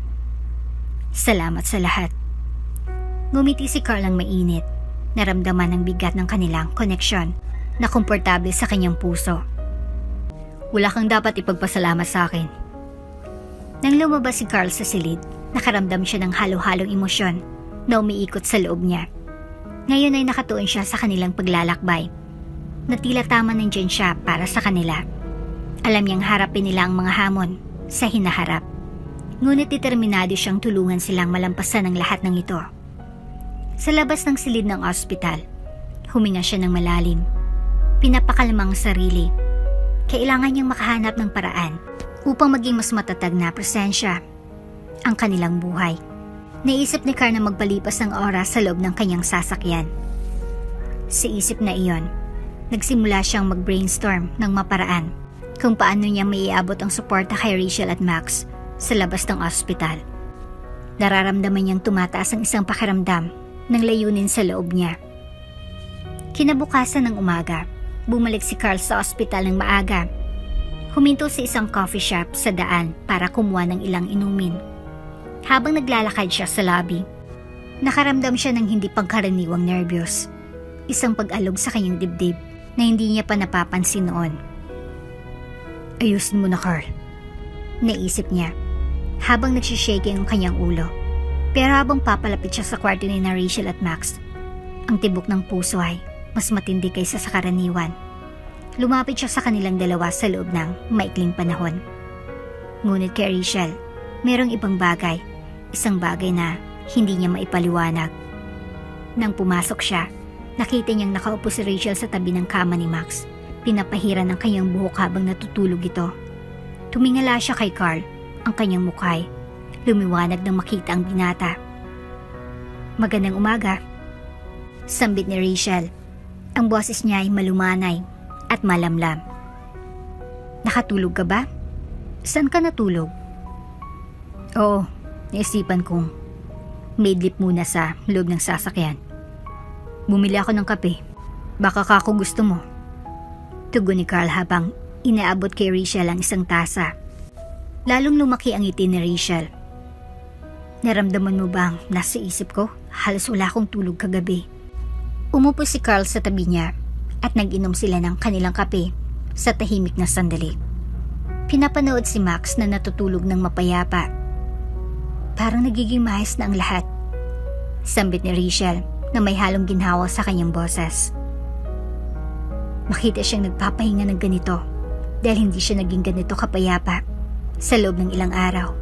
[SPEAKER 1] Salamat sa lahat. Ngumiti si Carl ang mainit. Naramdaman ang bigat ng kanilang koneksyon na komportable sa kanyang puso. Wala kang dapat ipagpasalamat sa akin. Nang lumabas si Carl sa silid, nakaramdam siya ng halo-halong emosyon na umiikot sa loob niya. Ngayon ay nakatuon siya sa kanilang paglalakbay. Na tila tama nandyan siya para sa kanila. Alam niyang harapin nila ang mga hamon sa hinaharap. Ngunit determinado siyang tulungan silang malampasan ang lahat ng ito. Sa labas ng silid ng ospital, huminga siya ng malalim. Pinapakalamang ang sarili. Kailangan niyang makahanap ng paraan upang maging mas matatag na presensya ang kanilang buhay. Naisip ni Carl na magpalipas ng oras sa loob ng kanyang sasakyan. Sa isip na iyon, nagsimula siyang mag-brainstorm ng maparaan kung paano niya maiabot ang suporta kay Rachel at Max sa labas ng ospital. Nararamdaman niyang tumataas ang isang pakiramdam ng layunin sa loob niya. Kinabukasan ng umaga, bumalik si Carl sa ospital ng maaga. Huminto sa isang coffee shop sa daan para kumuha ng ilang inumin. Habang naglalakad siya sa lobby, nakaramdam siya ng hindi pagkaraniwang nervyos. Isang pag-alog sa kanyang dibdib na hindi niya pa napapansin noon. Ayusin mo na, Carl. Naisip niya habang nagsishaking ang kanyang ulo. Pero habang papalapit siya sa kwarto ni na Rachel at Max, ang tibok ng puso ay mas matindi kaysa sa karaniwan. Lumapit siya sa kanilang dalawa sa loob ng maikling panahon. Ngunit kay Rachel, merong ibang bagay, isang bagay na hindi niya maipaliwanag. Nang pumasok siya, nakita niyang nakaupo si Rachel sa tabi ng kama ni Max. Pinapahiran ng kanyang buhok habang natutulog ito. Tumingala siya kay Carl, ang kanyang mukhay. Lumiwanag nang makita ang binata. "Magandang umaga," sambit ni Rachel. Ang boses niya ay malumanay at malamlam. "Nakatulog ka ba? Saan ka natulog?" "Oo, naisipan kong maidlip muna sa loob ng sasakyan. Bumili ako ng kape. Baka kako gusto mo." Tugon ni Carl habang inaabot kay Rachel ang isang tasa. Lalong lumaki ang ngiti ni Rachel. "Naramdaman mo bang nasa isip ko? Halos wala akong tulog kagabi." Umupo si Carl sa tabi niya at nag-inom sila ng kanilang kape sa tahimik na sandali. Pinapanood si Max na natutulog ng mapayapa. "Parang nagiging maayos na ang lahat," sambit ni Rachel na may halong ginhawa sa kanyang boses. Makita siyang nagpapahinga ng ganito dahil hindi siya naging ganito kapayapa sa loob ng ilang araw.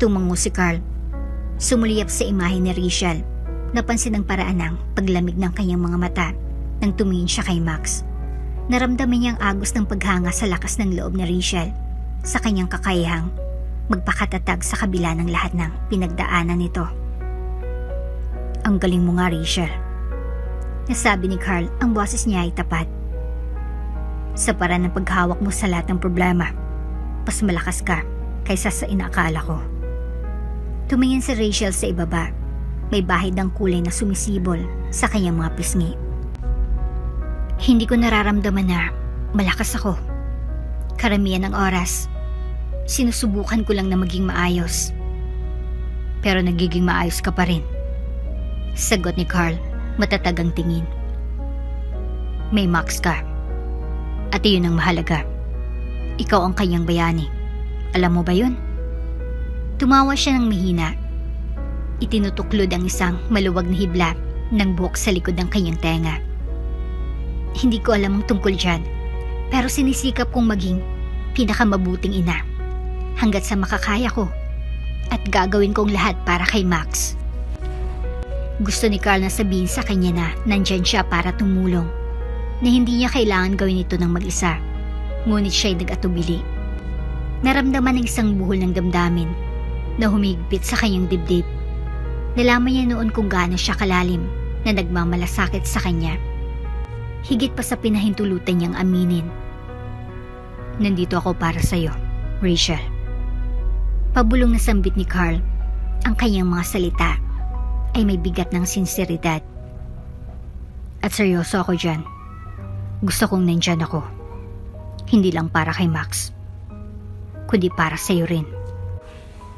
[SPEAKER 1] Tumango si Carl. Sumuliyap sa imahe ni Rachel. Napansin ang paraan ng paglamig ng kanyang mga mata nang tumingin siya kay Max. Naramdaman niya ang agos ng paghanga sa lakas ng loob ni Rachel sa kanyang kakayahang magpakatatag sa kabila ng lahat ng pinagdaanan nito. "Ang galing mo nga, Rachel," nasabi ni Carl, ang boses niya ay tapat. "Sa paraan ng paghawak mo sa lahat ng problema, mas malakas ka kaysa sa inaakala ko." Tumingin si Rachel sa ibaba. May bahid ng kulay na sumisibol sa kanyang mga pisngi. "Hindi ko nararamdaman na malakas ako. Karamihan ng oras, sinusubukan ko lang na maging maayos." "Pero nagiging maayos ka pa rin," sagot ni Carl, matatag ang tingin. "May Max ka. At iyon ang mahalaga. Ikaw ang kanyang bayani. Alam mo ba yun?" Tumawa siya ng mahina. Itinutuklod ang isang maluwag na hibla ng buhok sa likod ng kanyang tenga. "Hindi ko alam ang tungkol dyan, pero sinisikap kong maging pinakamabuting ina hanggat sa makakaya ko at gagawin kong lahat para kay Max." Gusto ni Carl na sabihin sa kanya na nandyan siya para tumulong, na hindi niya kailangan gawin ito ng mag-isa, ngunit siya'y nag-atubili. Naramdaman ng isang buhol ng damdamin na humigpit sa kanyang dibdib. Nalaman niya noon kung gaano siya kalalim na nagmamalasakit sa kanya. Higit pa sa pinahintulutan niyang aminin. "Nandito ako para sa'yo, Rachel." Pabulong na sambit ni Carl. Ang kanyang mga salita ay may bigat ng sinseridad. "At seryoso ako dyan. Gusto kong nandyan ako. Hindi lang para kay Max, kundi para sa'yo rin."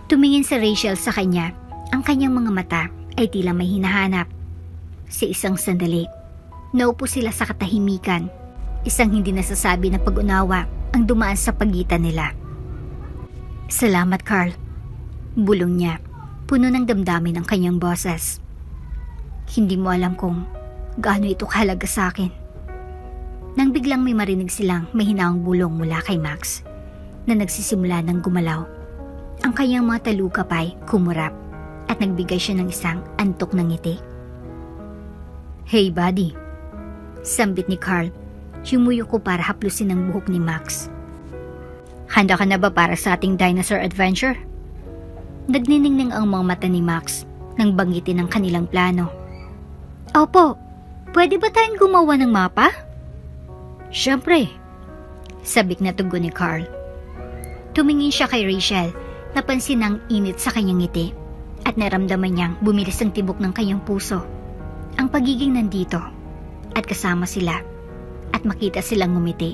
[SPEAKER 1] Tumingin si Rachel sa kanya. Ang kanyang mga mata ay tila may hinahanap. Sa isang sandali, naupo sila sa katahimikan. Isang hindi nasasabi na pag-unawa ang dumaan sa pagitan nila. "Salamat, Carl," bulong niya, puno ng damdamin ang kanyang boses. "Hindi mo alam kung gaano ito kahalaga sa akin." Nang biglang may marinig silang mahinaong bulong mula kay Max na nagsisimula ng gumalaw. Ang kanyang mga talukapay kumurap at nagbigay siya ng isang antok na ngiti. "Hey buddy," sambit ni Carl. Humuyuko para haplusin ang buhok ni Max. "Handa ka na ba para sa ating dinosaur adventure?" Nagniningning ang mga mata ni Max nang banggitin ang kanilang plano. "Opo, pwede ba tayong gumawa ng mapa?" "Siyempre," sabik na tugon ni Carl. Tumingin siya kay Rachel. Napansin ang init sa kanyang ngiti at naramdaman niyang bumilis ang tibok ng kanyang puso. Ang pagiging nandito at kasama sila at makita silang ngumiti.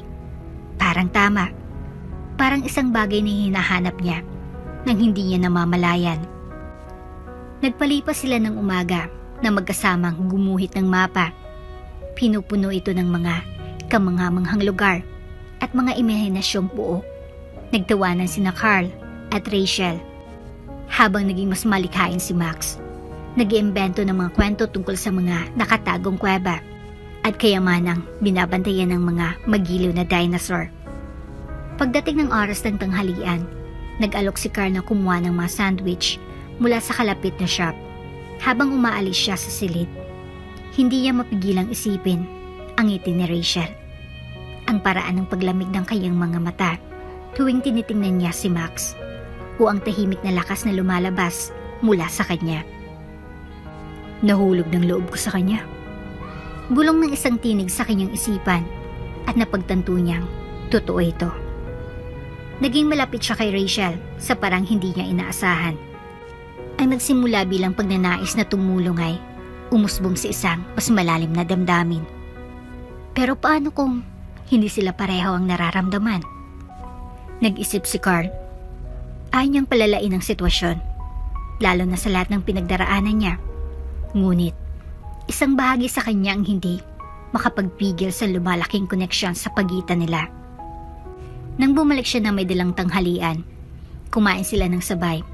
[SPEAKER 1] Parang tama. Parang isang bagay na hinahanap niya nang hindi niya namamalayan. Nagpalipas sila ng umaga na magkasamang gumuhit ng mapa. Pinupuno ito ng mga kamanghamanghang lugar at mga imahinasyong buo. Nagtawanan sina Carl at Rachel habang naging mas malikhain si Max. Nag-iimbento ng mga kwento tungkol sa mga nakatagong kuweba at kayamanang binabantayan ng mga magiliw na dinosaur. Pagdating ng oras ng tanghalian, nag-alok si Carl na kumuha ng mga sandwich mula sa kalapit na shop. Habang umaalis siya sa silid, hindi niya mapigilang isipin ang ngiti ni Rachel. Ang paraan ng paglamig ng kanyang mga mata tuwing tinitingnan niya si Max o ang tahimik na lakas na lumalabas mula sa kanya. Nahulog ng loob ko sa kanya. Bulong ng isang tinig sa kanyang isipan at napagtanto niyang totoo ito. Naging malapit siya kay Rachel sa parang hindi niya inaasahan. Ang nagsimula bilang pagnanais na tumulong ay umusbong sa isang mas malalim na damdamin. Pero paano kung hindi sila pareho ang nararamdaman? Nag-isip si Carl. Ayaw niyang palalain ang sitwasyon, lalo na sa lahat ng pinagdaraanan niya. Ngunit, isang bahagi sa kanya ang hindi makapagpigil sa lumalaking koneksyon sa pagitan nila. Nang bumalik siya na may dalang tanghalian, kumain sila ng sabay.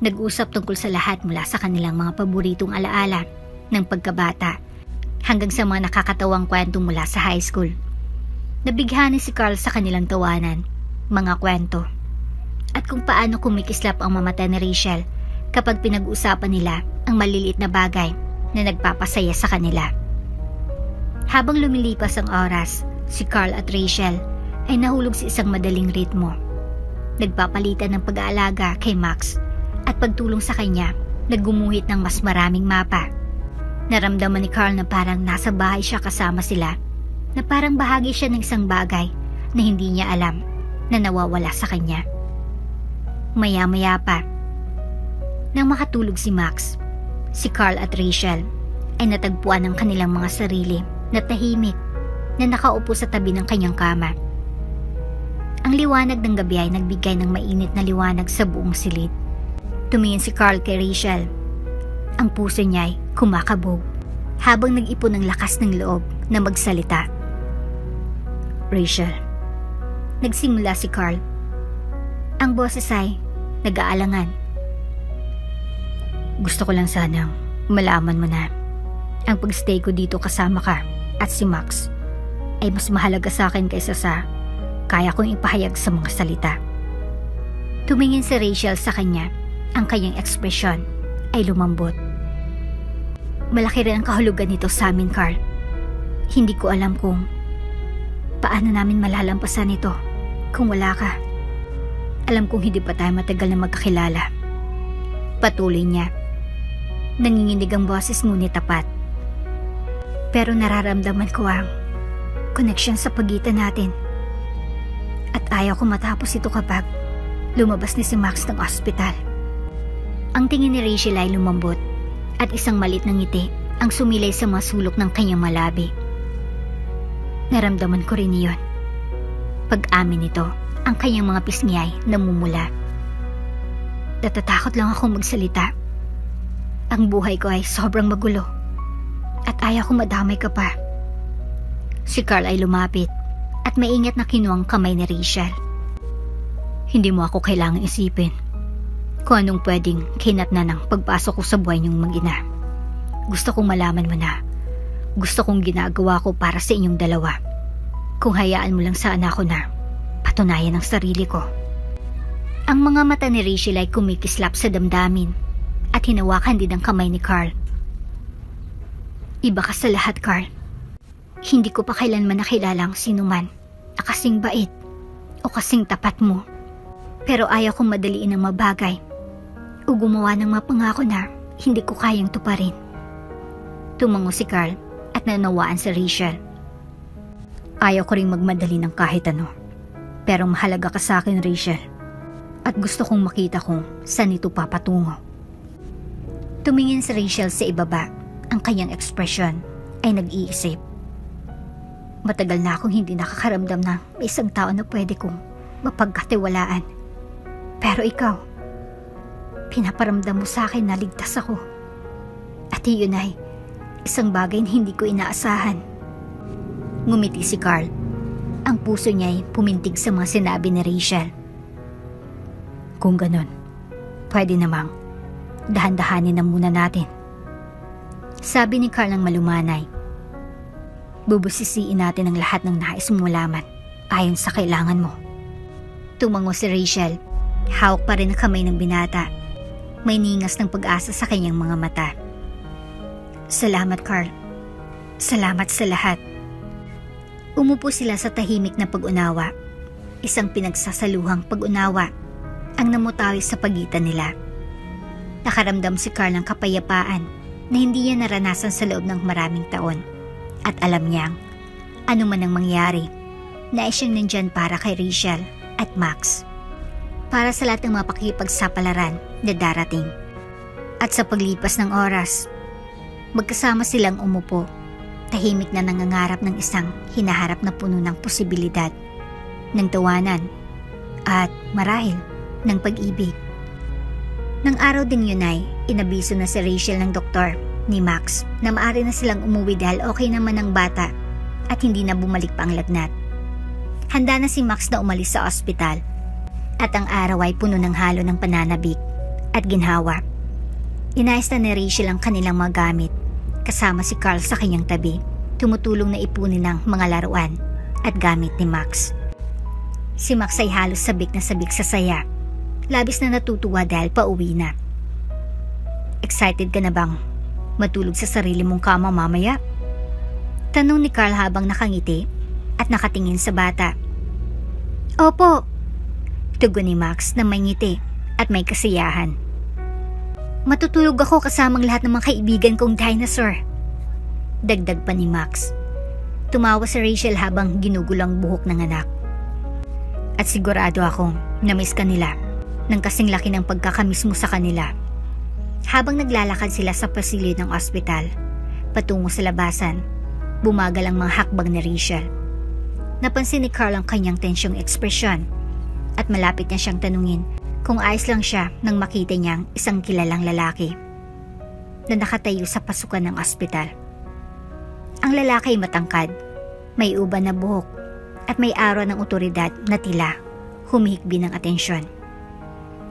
[SPEAKER 1] Nag-usap tungkol sa lahat mula sa kanilang mga paboritong alaala ng pagkabata hanggang sa mga nakakatawang kwento mula sa high school. Nabighani si Carl sa kanilang tawanan, mga kwento, at kung paano kumikislap ang mamata ni Rachel kapag pinag-uusapan nila ang maliliit na bagay na nagpapasaya sa kanila. Habang lumilipas ang oras, si Carl at Rachel ay nahulog sa isang madaling ritmo. Nagpapalitan ng pag-aalaga kay Max at pagtulong sa kanya, naggumuhit ng mas maraming mapa. Naramdaman ni Carl na parang nasa bahay siya kasama sila, na parang bahagi siya ng isang bagay na hindi niya alam na nawawala sa kanya. Maya-maya pa, nang makatulog si Max, si Carl at Rachel ay natagpuan ng kanilang mga sarili na tahimik na nakaupo sa tabi ng kanyang kama. Ang liwanag ng gabi ay nagbigay ng mainit na liwanag sa buong silid. Tumingin si Carl kay Rachel. Ang puso niya ay kumakabog habang nag-ipon ng lakas ng loob na magsalita. Rachel. Nagsimula si Carl. Ang boses ay nag-aalangan. Gusto ko lang sanang malaman mo na ang pagstay ko dito kasama ka at si Max ay mas mahalaga sa akin kaysa sa kaya kong ipahayag sa mga salita. Tumingin si Rachel sa kanya. Ang kanyang ekspresyon ay lumambot. Malaki rin ang kahulugan nito sa amin, Carl. Hindi ko alam kung paano namin malalampasan ito kung wala ka. Alam kong hindi pa tayo matagal na magkakilala. Patuloy niya. Nanginginig ang boses ngunit tapat. Pero nararamdaman ko ang connection sa pagitan natin. At ayaw ko matapos ito kapag lumabas ni si Max ng ospital. Ang tingin ni Rachel ay lumambot at isang malit na ngiti ang sumilay sa mga sulok ng kanyang malabi. Naramdaman ko rin iyon. Pag-amin nito, ang kanyang mga pisngi ay namumula. Natatakot lang akong magsalita. Ang buhay ko ay sobrang magulo at ayaw kong madamay ka pa. Si Carl ay lumapit at maingat na kinuha ang kamay ni Rachel. Hindi mo ako kailangang isipin kung anong pwedeng kinatnan ng pagpasok ko sa buhay niyong mag-ina. Gusto kong malaman mo na gusto kong ginagawa ko para sa inyong dalawa. Kung hayaan mo lang sana ako na patunayan ang sarili ko. Ang mga mata ni Rachel ay kumikislap sa damdamin at hinawakan din ang kamay ni Carl. Iba ka sa lahat, Carl. Hindi ko pa kailanman nakilala ang sinuman na kasing bait o kasing tapat mo. Pero ayaw kong madaliin ang mabagay o gumawa ng mapangako na hindi ko kayang tuparin. Tumango si Carl at nanawaan si Rachel. Ayaw ko ring magmadali ng kahit ano. Pero mahalaga ka sa akin, Rachel. At gusto kong makita kung saan ito papatungo. Tumingin si Rachel sa ibaba. Ang kanyang ekspresyon ay nag-iisip. Matagal na akong hindi nakakaramdam na may isang tao na pwede kong mapagkatiwalaan. Pero ikaw, pinaparamdam mo sa akin na ligtas ako. At iyon ay isang bagay na hindi ko inaasahan. Ngumiti si Carl. Ang puso niya ay pumintig sa mga sinabi ni Rachel. Kung ganun, pwede namang dahan-dahanin na muna natin. Sabi ni Carl ng malumanay. Bubusisiin natin ang lahat ng nais mong malaman ayon sa kailangan mo. Tumango si Rachel. Hawak pa rin ang kamay ng binata. May ningas ng pag-asa sa kanyang mga mata. Salamat, Carl. Salamat sa lahat. Umupo sila sa tahimik na pag-unawa. Isang pinagsasaluhang pag-unawa ang namutawi sa pagitan nila. Nakaramdam si Carl ng kapayapaan na hindi niya naranasan sa loob ng maraming taon. At alam niyang, ano man ang mangyari, na siyang nandyan para kay Rachel at Max. Para sa lahat ng mga pakikipagsapalaran na darating. At sa paglipas ng oras, magkasama silang umupo, tahimik na nangangarap ng isang hinaharap na puno ng posibilidad, ng tawanan, at marahil ng pag-ibig. Nang araw din yun ay inabiso na si Rachel ng doktor ni Max na maaari na silang umuwi dahil okay naman ang bata at hindi na bumalik pa ang lagnat. Handa na si Max na umalis sa ospital at ang araw ay puno ng halo ng pananabik at ginhawa. Inayos na ni Rachel ang kanilang mga gamit kasama si Carl sa kanyang tabi, tumutulong na ipunin ng mga laruan at gamit ni Max. Si Max ay halos sabik na sabik sa saya. Labis na natutuwa dahil pauwi na. Excited ka na bang matulog sa sarili mong kama mamaya? Tanong ni Carl habang nakangiti at nakatingin sa bata. Opo, tugon ni Max na may ngiti at may kasiyahan. Matutulog ako kasamang lahat ng mga kaibigan kong dinosaur. Dagdag pa ni Max. Tumawa si Rachel habang ginugulang buhok ng anak. At sigurado akong namiss ka nila nang kasing laki ng pagkakamiss mo sa kanila. Habang naglalakad sila sa pasilyo ng ospital, patungo sa labasan, bumagal ang mga hakbang ni Rachel. Napansin ni Carl ang kanyang tensyong ekspresyon at malapit niya siyang tanungin kung ayos lang siya nang makita niyang isang kilalang lalaki na nakatayo sa pasukan ng ospital. Ang lalaki ay matangkad, may uban na buhok at may aura ng otoridad na tila humihikbi ng atensyon.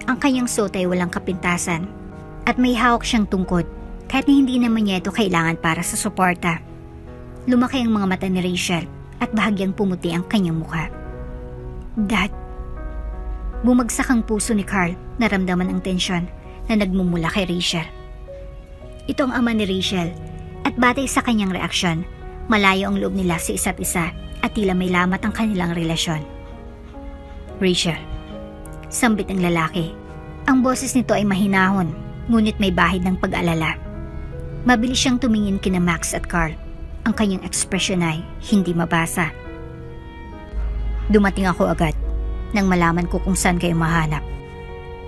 [SPEAKER 1] Ang kanyang suot ay walang kapintasan at may hawak siyang tungkod kahit na hindi naman niya ito kailangan para sa suporta. Lumaki ang mga mata ni Rachel at bahagyang pumuti ang kanyang mukha. Dad. Bumagsak ang puso ni Carl, naramdaman ang tensyon na nagmumula kay Rachel. Ito ang ama ni Rachel at batay sa kanyang reaksyon, malayo ang loob nila sa isa't isa at tila may lamat ang kanilang relasyon. Rachel, sambit ang lalaki. Ang boses nito ay mahinahon, ngunit may bahid ng pag-alala. Mabilis siyang tumingin kina Max at Carl. Ang kanyang ekspresyon ay hindi mabasa. Dumating ako agad nang malaman ko kung saan kayo mahanap.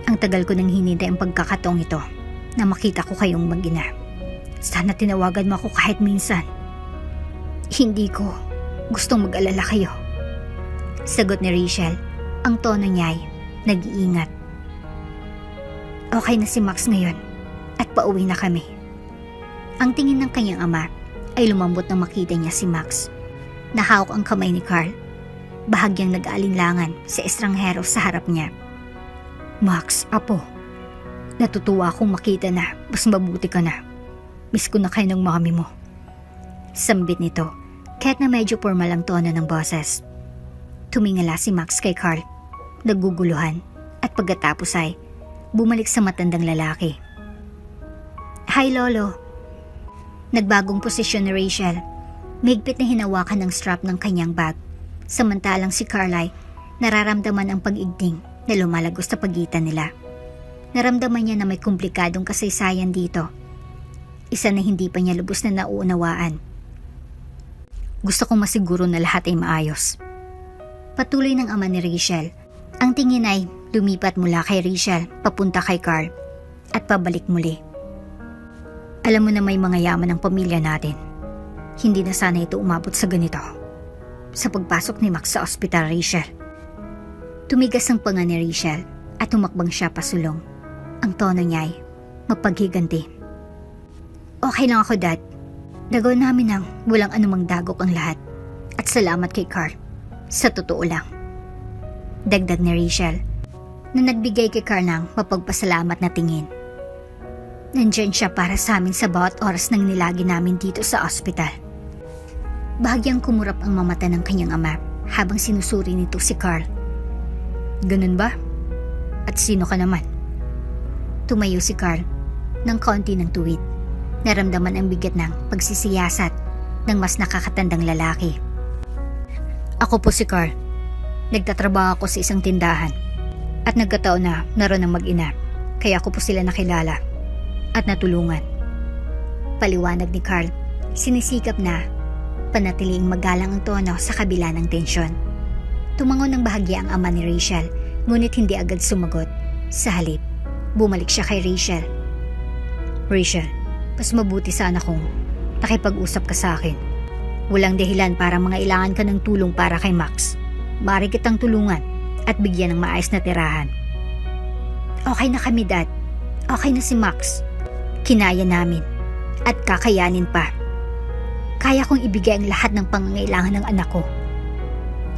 [SPEAKER 1] Ang tagal ko nang hinintay ang pagkakataong ito na makita ko kayong mag-ina. Sana tinawagan mo ako kahit minsan. Hindi ko gustong mag-alala kayo. Sagot ni Rachel. Ang tono niya ay nag-iingat. Okay na si Max ngayon at pauwi na kami. Ang tingin ng kanyang ama ay lumambot nang makita niya si Max. Nahawak ang kamay ni Carl. Bahagyang nag-aalinlangan sa estranghero sa harap niya. Max, apo. Natutuwa akong makita na mas mabuti ka na. Miss ko na kayo ng mami mo. Sambit nito, kahit na medyo formal ang tono ng boses. Tumingala si Max kay Carl, naguguluhan, at pagkatapos ay bumalik sa matandang lalaki. Hi, Lolo. Nagbagong posisyon ni Rachel. Mahigpit na hinawakan ng strap ng kanyang bag. Samantalang si Carl ay nararamdaman ang pag-igting na lumalagos sa pagitan nila. Naramdaman niya na may komplikadong kasaysayan dito. Isa na hindi pa niya lubos na nauunawaan. Gusto kong masiguro na lahat ay maayos. Patuloy ng ama ni Rachel. Ang tingin ay lumipat mula kay Rachel papunta kay Carl at pabalik muli. Alam mo na may mga yaman ng pamilya natin. Hindi na sana ito umabot sa ganito. Sa pagpasok ni Max sa ospital, Rachel. Tumigas ang panga ni Rachel at tumakbang siya pasulong. Ang tono niya ay mapaghiganti. Okay lang ako, Dad. Nagawa namin ng walang anumang dagok ang lahat. At salamat kay Carl. Sa totoo lang. Dagdag ni Rachel na nagbigay kay Carl ng mapagpasalamat na tingin. Nandyan siya para sa amin sa bawat oras ng nilagi namin dito sa ospital. Bahagyang kumurap ang mga mata ng kanyang ama habang sinusuri nito si Carl. Ganun ba? At sino ka naman? Tumayo si Carl ng kaunti ng tuwid. Naramdaman ang bigat ng pagsisiyasat ng mas nakakatandang lalaki. Ako po si Carl. Nagtatrabaho ako sa isang tindahan. At nagkataon na naroon ang mag-ina. Kaya ako po sila nakilala at natulungan. Paliwanag ni Carl, sinisikap na panatiling magalang ang tono sa kabila ng tensyon. Tumangon ng bahagya ang ama ni Rachel, ngunit hindi agad sumagot. Sa halip, bumalik siya kay Rachel. Rachel, mas mabuti sana kung nakipag-usap ka sa akin. Walang dahilan para mangailangan ka ng tulong para kay Max. Maaari kitang tulungan at bigyan ng maayos na tirahan. Okay na kami, Dad. Okay na si Max. Kinaya namin at kakayanin pa. Kaya kong ibigay ang lahat ng pangangailangan ng anak ko.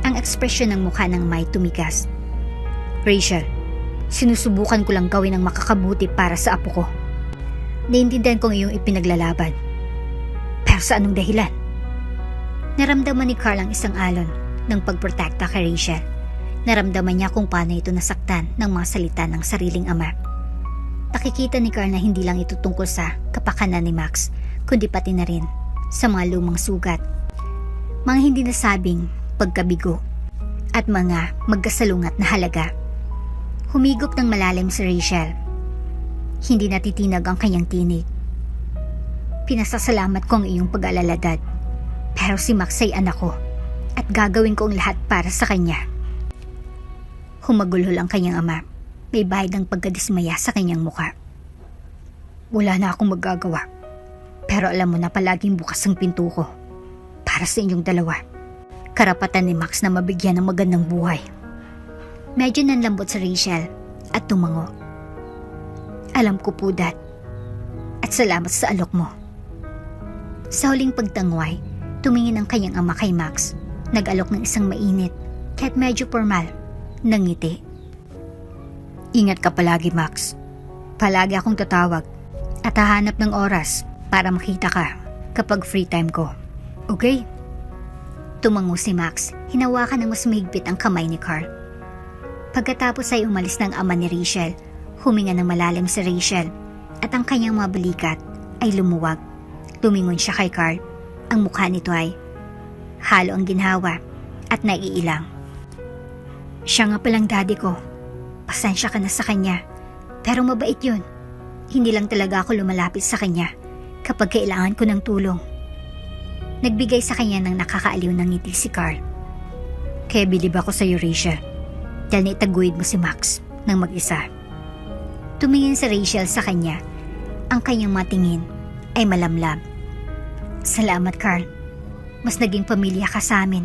[SPEAKER 1] Ang ekspresyon ng mukha ng May tumigas. Rachel, sinusubukan ko lang gawin ang makakabuti para sa apo ko. Naiintindihan kong iyong ipinaglalaban. Pero sa anong dahilan? Naramdaman ni Carl ang isang alon ng pagprotekta kay Rachel. Naramdaman niya kung paano ito nasaktan ng mga salita ng sariling ama. Nakikita ni Carl na hindi lang ito tungkol sa kapakanan ni Max, kundi pati na rin sa mga lumang sugat, mga hindi nasabing pagkabigo, at mga magkasalungat na halaga. Humigop ng malalim si Rachel. Hindi natitinag ang kanyang tinig. Pinasasalamat ko ang iyong pag-alala, Dad. Pero si Max ay anak ko at gagawin ko ang lahat para sa kanya. Humagulhol ang kanyang ama. May bahid ng pagkadismaya sa kanyang muka. Wala na akong magagawa. Pero alam mo na palaging bukas ang pinto ko para sa inyong dalawa. Karapatan ni Max na mabigyan ng magandang buhay. Medyo nanlambot si Rachel at tumango. Alam ko po, Dad. At salamat sa alok mo. Sa huling pagtangway, tumingin ang kanyang ama kay Max. Nag-alok ng isang mainit, kahit medyo formal, ng ngiti. Ingat ka palagi, Max. Palagi akong tatawag at hahanap ng oras para makita ka kapag free time ko. Okay? Tumango si Max, hinawakan ng mas mahigpit ang kamay ni Carl. Pagkatapos ay umalis ng ama ni Rachel, huminga ng malalim si Rachel at ang kanyang mga balikat ay lumuwag. Tumingon siya kay Carl. Ang mukha nito ay halo ang ginhawa at naiilang. Siya nga palang daddy ko. Pasensya ka na sa kanya. Pero mabait yun. Hindi lang talaga ako lumalapit sa kanya kapag kailangan ko ng tulong. Nagbigay sa kanya ng nakakaaliw ng ngiti si Carl. Kaya bilib ako sa iyo, Rachel. Dahil naitaguid mo si Max ng mag-isa. Tumingin si Rachel sa kanya. Ang kanyang matingin ay malamlam. Salamat, Carl. Mas naging pamilya ka sa amin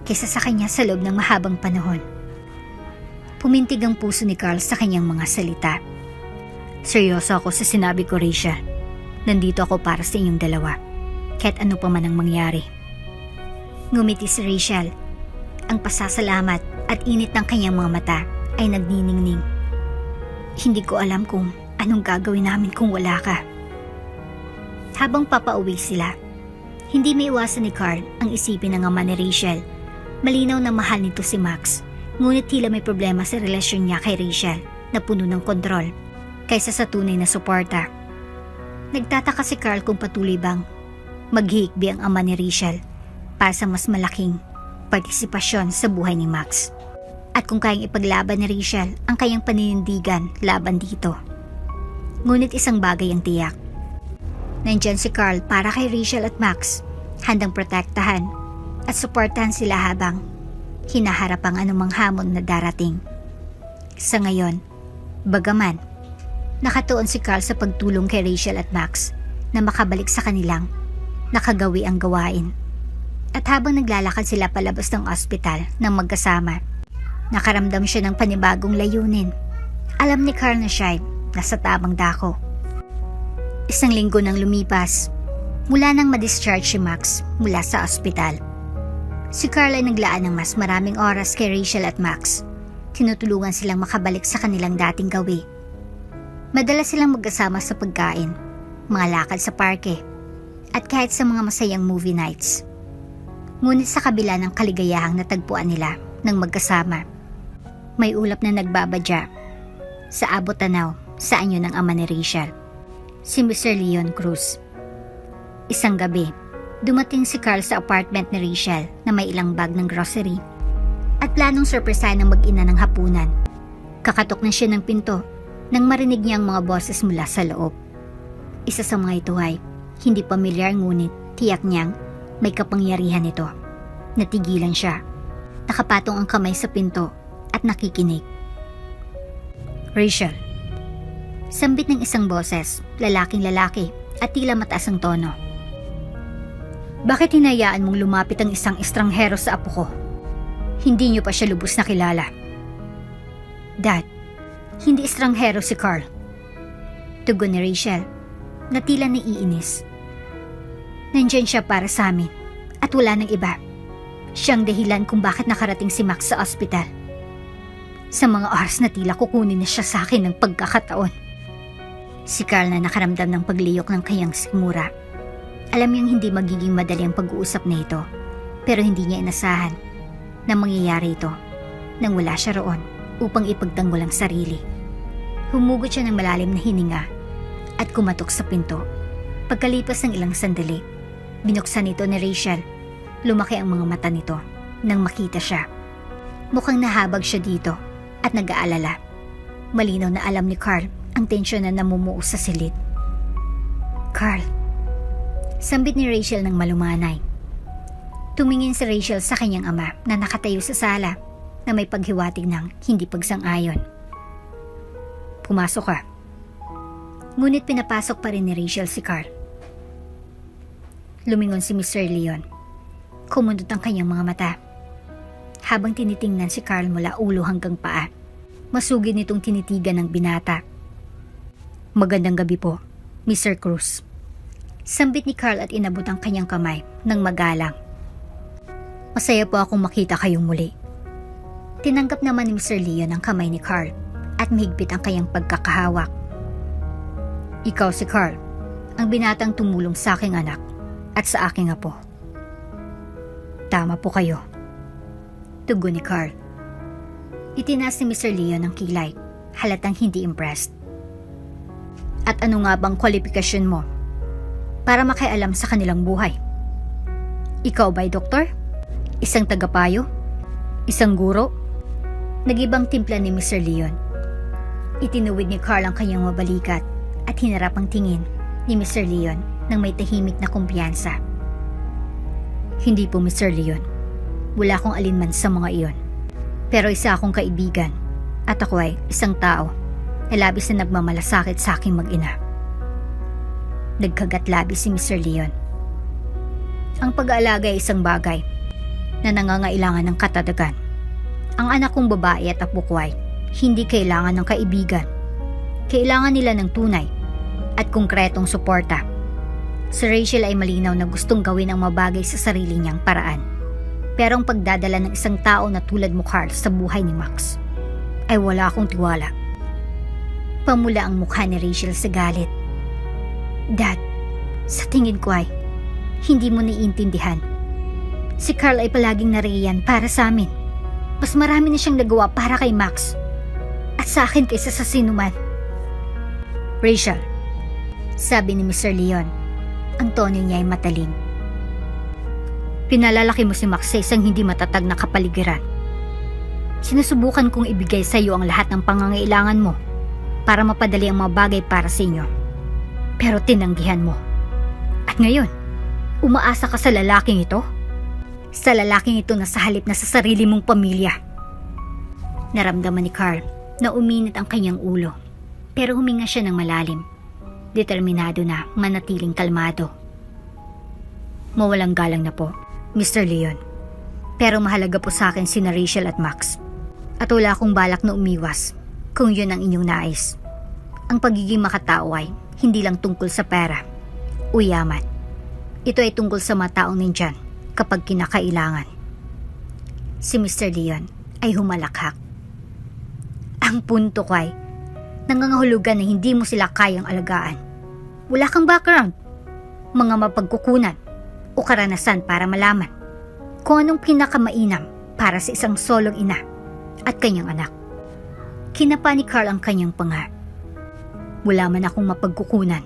[SPEAKER 1] kaysa sa kanya sa loob ng mahabang panahon. Pumintig ang puso ni Carl sa kanyang mga salita. Seryoso ako sa sinabi ko, Rachel. Nandito ako para sa inyong dalawa, kahit ano pa man ang mangyari. Ngumiti si Rachel. Ang pasasalamat at init ng kanyang mga mata ay nagniningning. Hindi ko alam kung anong gagawin namin kung wala ka. Habang papauwi sila, hindi may iwasan ni Carl ang isipin ng ama ni Rachel. Malinaw na mahal nito si Max. Ngunit tila may problema sa relasyon niya kay Rachel na puno ng kontrol kaysa sa tunay na suporta. Nagtataka si Carl kung patuloy bang maghihikbi ang ama ni Rachel para sa mas malaking partisipasyon sa buhay ni Max. At kung kayang ipaglaban ni Rachel ang kanyang paninindigan laban dito. Ngunit isang bagay ang tiyak. Nandyan si Carl para kay Rachel at Max, handang protektahan at suportahan sila habang hinaharap ang anumang hamon na darating. Sa ngayon, bagaman, nakatuon si Carl sa pagtulong kay Rachel at Max na makabalik sa kanilang nakagawi ang gawain. At habang naglalakad sila palabas ng ospital ng magkasama, nakaramdam siya ng panibagong layunin. Alam ni Carl na siya nasa tamang dako. Isang linggo nang lumipas, mula nang ma-discharge si Max mula sa ospital. Si Carl ay naglaan ng mas maraming oras kay Rachel at Max. Tinutulungan silang makabalik sa kanilang dating gawi. Madalas silang magkasama sa pagkain, mga lakad sa parke, at kahit sa mga masayang movie nights. Ngunit sa kabila ng kaligayahang natagpuan nila ng magkasama, may ulap na nagbabadya sa abot tanaw sa anyo ng ama ni Rachel, si Mr. Leon Cruz. Isang gabi, dumating si Carl sa apartment ni Rachel na may ilang bag ng grocery at planong surpresahin ng mag-ina ng hapunan. Kakatok na siya ng pinto nang marinig niya ang mga boses mula sa loob. Isa sa mga ito ay hindi pamilyar ngunit tiyak niyang may kapangyarihan ito. Natigilan siya. Nakapatong ang kamay sa pinto at nakikinig. Rachel. Sambit ng isang boses, lalaking-lalaki at tila mataas ang tono. Bakit hinayaan mong lumapit ang isang estranghero sa apo ko? Hindi niyo pa siya lubos na kilala. Dad, hindi estranghero si Carl. Tugon ni Rachel na tila naiinis. Nandyan siya para sa amin at wala nang iba. Siyang dahilan kung bakit nakarating si Max sa ospital. Sa mga oras na tila kukunin na siya sa akin ng pagkakataon. Si Carl na nakaramdam ng pagliyok ng kanyang sikmura. Alam niyang hindi magiging madali ang pag-uusap na ito, pero hindi niya inasahan na mangyayari ito nang wala siya roon upang ipagtanggol ang sarili. Humugot siya ng malalim na hininga at kumatok sa pinto. Pagkalipas ng ilang sandali, binuksan ito ni Rachel. Lumaki ang mga mata nito nang makita siya. Mukhang nahabag siya dito at nag-aalala. Malinaw na alam ni Carl ang tensyon na namumuo sa silid. Carl, sambit ni Rachel ng malumanay. Tumingin si Rachel sa kanyang ama na nakatayo sa sala na may paghiwatig ng hindi pagsang-ayon. Pumasok ka. Ngunit pinapasok pa rin ni Rachel si Carl. Lumingon si Mr. Leon. Kumundot ang kanyang mga mata. Habang tinitingnan si Carl mula ulo hanggang paa, masugid nitong tinitigan ng binata. Magandang gabi po, Mr. Cruz. Sambit ni Carl at inabot ang kanyang kamay ng magalang. Masaya po akong makita kayong muli. Tinanggap naman ni Mr. Leon ang kamay ni Carl at mahigpit ang kanyang pagkakahawak. Ikaw si Carl, ang binatang tumulong sa aking anak at sa aking apo. Tama po kayo. Tugon ni Carl. Itinaas ni Mr. Leon ang kilay, halatang hindi impressed. At ano nga bang kwalifikasyon mo para makialam sa kanilang buhay? Ikaw ba'y doktor? Isang tagapayo? Isang guro? Nagibang timpla ni Mr. Leon. Itinuwid ni Carl ang kanyang mabalikat at hinarap ang tingin ni Mr. Leon nang may tahimik na kumpiyansa. Hindi po, Mr. Leon. Wala akong alinman sa mga iyon. Pero isa akong kaibigan at ako ay isang tao na labis na nagmamalasakit sa aking mag-ina. Nagkagat labis si Mr. Leon. Ang pag-aalaga ay isang bagay na nangangailangan ng katatagan. Ang anak kong babae at apo ko ay hindi kailangan ng kaibigan. Kailangan nila ng tunay at konkretong suporta. Si Rachel ay malinaw na gustong gawin ang mabagay sa sarili niyang paraan. Pero ang pagdadala ng isang tao na tulad mo, Carl, sa buhay ni Max ay wala akong tiwala. Pamula ang mukha ni Rachel sa galit. Dad, sa tingin ko ay hindi mo naiintindihan. Si Carl ay palaging nariyan para sa amin. Mas marami na siyang nagawa para kay Max at sa akin kaysa sa sinuman. Rachel, sabi ni Mr. Leon, ang tono niya ay matalim. Pinalalaki mo si Max sa isang hindi matatag na kapaligiran. Sinusubukan kong ibigay sa iyo ang lahat ng pangangailangan mo para mapadali ang mga bagay para sa inyo. Pero tinanggihan mo. At ngayon, umaasa ka sa lalaking ito? Sa lalaking ito na sa halip na sa sarili mong pamilya. Naramdaman ni Carl na uminit ang kanyang ulo, pero huminga siya ng malalim. Determinado na manatiling kalmado. Mawalang galang na po, Mr. Leon. Pero mahalaga po sa akin sina Rachel at Max. At wala akong balak na umiwas kung yun ang inyong nais. Ang pagiging makatao ay hindi lang tungkol sa pera o yaman. Ito ay tungkol sa mga taong nandyan kapag kinakailangan. Si Mr. Leon ay humalakhak. Ang punto ko ay nangangahulugan na hindi mo sila kayang alagaan. Wala kang background, mga mapagkukunan o karanasan para malaman kung anong pinakamainam para sa isang solong ina at kanyang anak. Kinapa ni Carl ang kanyang panga. Wala man akong mapagkukunan.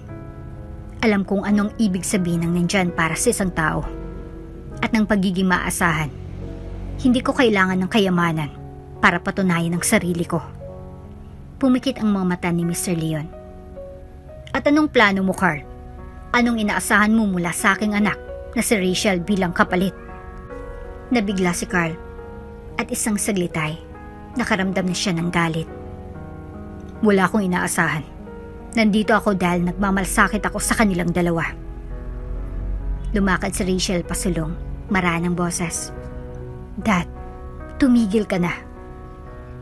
[SPEAKER 1] Alam kong anong ibig sabihin ng nandyan para sa isang tao at ng pagiging maasahan. Hindi ko kailangan ng kayamanan para patunayan ang sarili ko. Pumikit ang mga mata ni Mr. Leon. At anong plano mo, Carl? Anong inaasahan mo mula sa aking anak na si Rachel bilang kapalit? Nabigla si Carl at isang saglit ay nakaramdam na siya ng galit. Wala akong inaasahan. Nandito ako dahil nagmamalsakit ako sa kanilang dalawa. Lumakad si Rachel pasulong, maraan ang boses. Dad, tumigil ka na.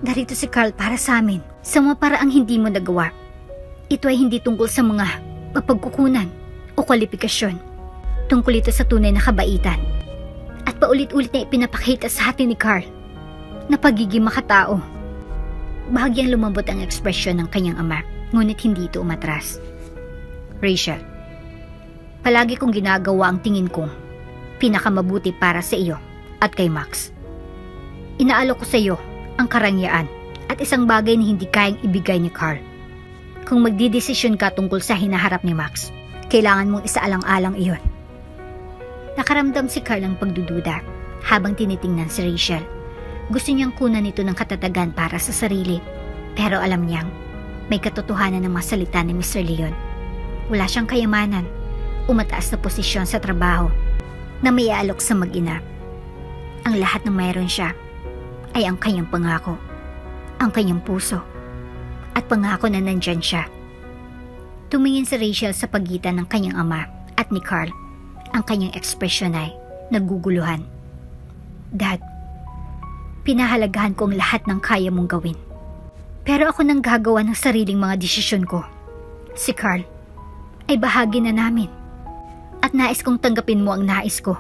[SPEAKER 1] Narito si Carl para sa amin sa mga paraang hindi mo nagawa. Ito ay hindi tungkol sa mga mapagkukunan o kwalifikasyon. Tungkol ito sa tunay na kabaitan. At paulit-ulit na ipinapakita sa atin ni Carl na pagiging makatao. Bahagyang lumambot ang ekspresyon ng kanyang ama, ngunit hindi ito umatras. Rachel, palagi kong ginagawa ang tingin kong pinakamabuti para sa iyo at kay Max. Inaalok ko sa iyo ang karangyaan at isang bagay na hindi kayang ibigay ni Carl. Kung magdidesisyon ka tungkol sa hinaharap ni Max, kailangan mong isaalang-alang iyon. Nakaramdam si Carl ng pagdududa habang tinitingnan si Rachel. Gusto niyang kunan ito ng katatagan para sa sarili, pero alam niyang may katotohanan ng mga salita ni Mr. Leon. Wala siyang kayamanan o mataas na posisyon sa trabaho na may aalok sa mag-ina. Ang lahat ng mayroon siya ay ang kanyang pangako, ang kanyang puso, at pangako na nandyan siya. Tumingin si Rachel sa pagitan ng kanyang ama at ni Carl. Ang kanyang ekspresyon ay naguguluhan. Dad, pinahalagahan ko ang lahat ng kaya mong gawin. Pero ako nang gagawa ng sariling mga desisyon ko. Si Carl ay bahagi na namin. At nais kong tanggapin mo ang nais ko.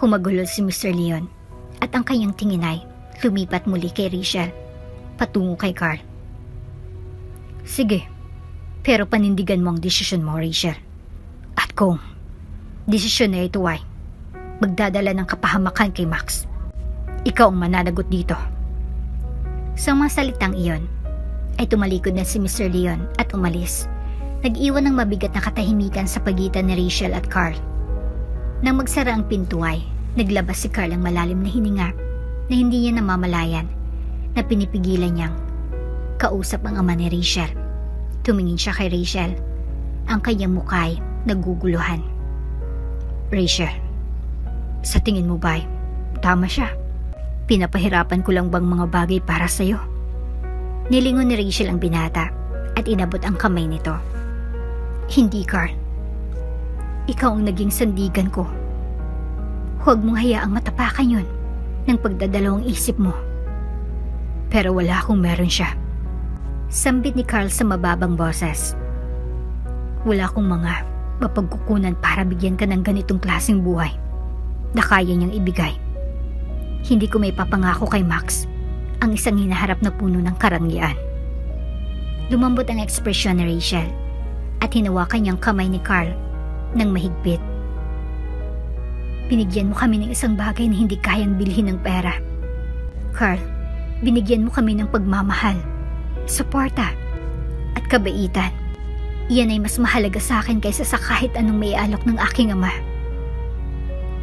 [SPEAKER 1] Humagulol si Mr. Leon at ang kanyang tingin ay lumipat muli kay Rachel patungo kay Carl. Sige, pero panindigan mo ang desisyon mo, Rachel. At kung desisyon na ito ay magdadala ng kapahamakan kay Max, ikaw ang mananagot dito. Sa mga salitang iyon, ay tumalikod na si Mr. Leon at umalis. Nag-iwan ng mabigat na katahimikan sa pagitan ni Rachel at Carl. Nang magsara ang pinto ay naglabas si Carl ang malalim na hininga na hindi niya namamalayan na pinipigilan niyang kausap ang ama ni Rachel. Tumingin siya kay Rachel. Ang kanyang mukha ay naguguluhan. Rachel, sa tingin mo ba tama siya? Pinapahirapan ko lang bang mga bagay para sa'yo? Nilingon ni Rachel ang binata at inabot ang kamay nito. Hindi, Carl. Ikaw ang naging sandigan ko. Huwag mong hayaang matapakan yun ng pagdadalawang isip mo. Pero wala akong meron siya. Sambit ni Carl sa mababang boses. Wala akong mga mapagkukunan para bigyan ka ng ganitong klaseng buhay na kaya niyang ibigay. Hindi ko may papangako kay Max ang isang hinaharap na puno ng karangyaan. Lumambot ang ekspresyon ni Rachel at hinawakan niyang kamay ni Carl ng mahigpit. Binigyan mo kami ng isang bagay na hindi kayang bilhin ng pera. Carl, binigyan mo kami ng pagmamahal, suporta, at kabaitan. Iyan ay mas mahalaga sa akin kaysa sa kahit anong may alok ng aking ama.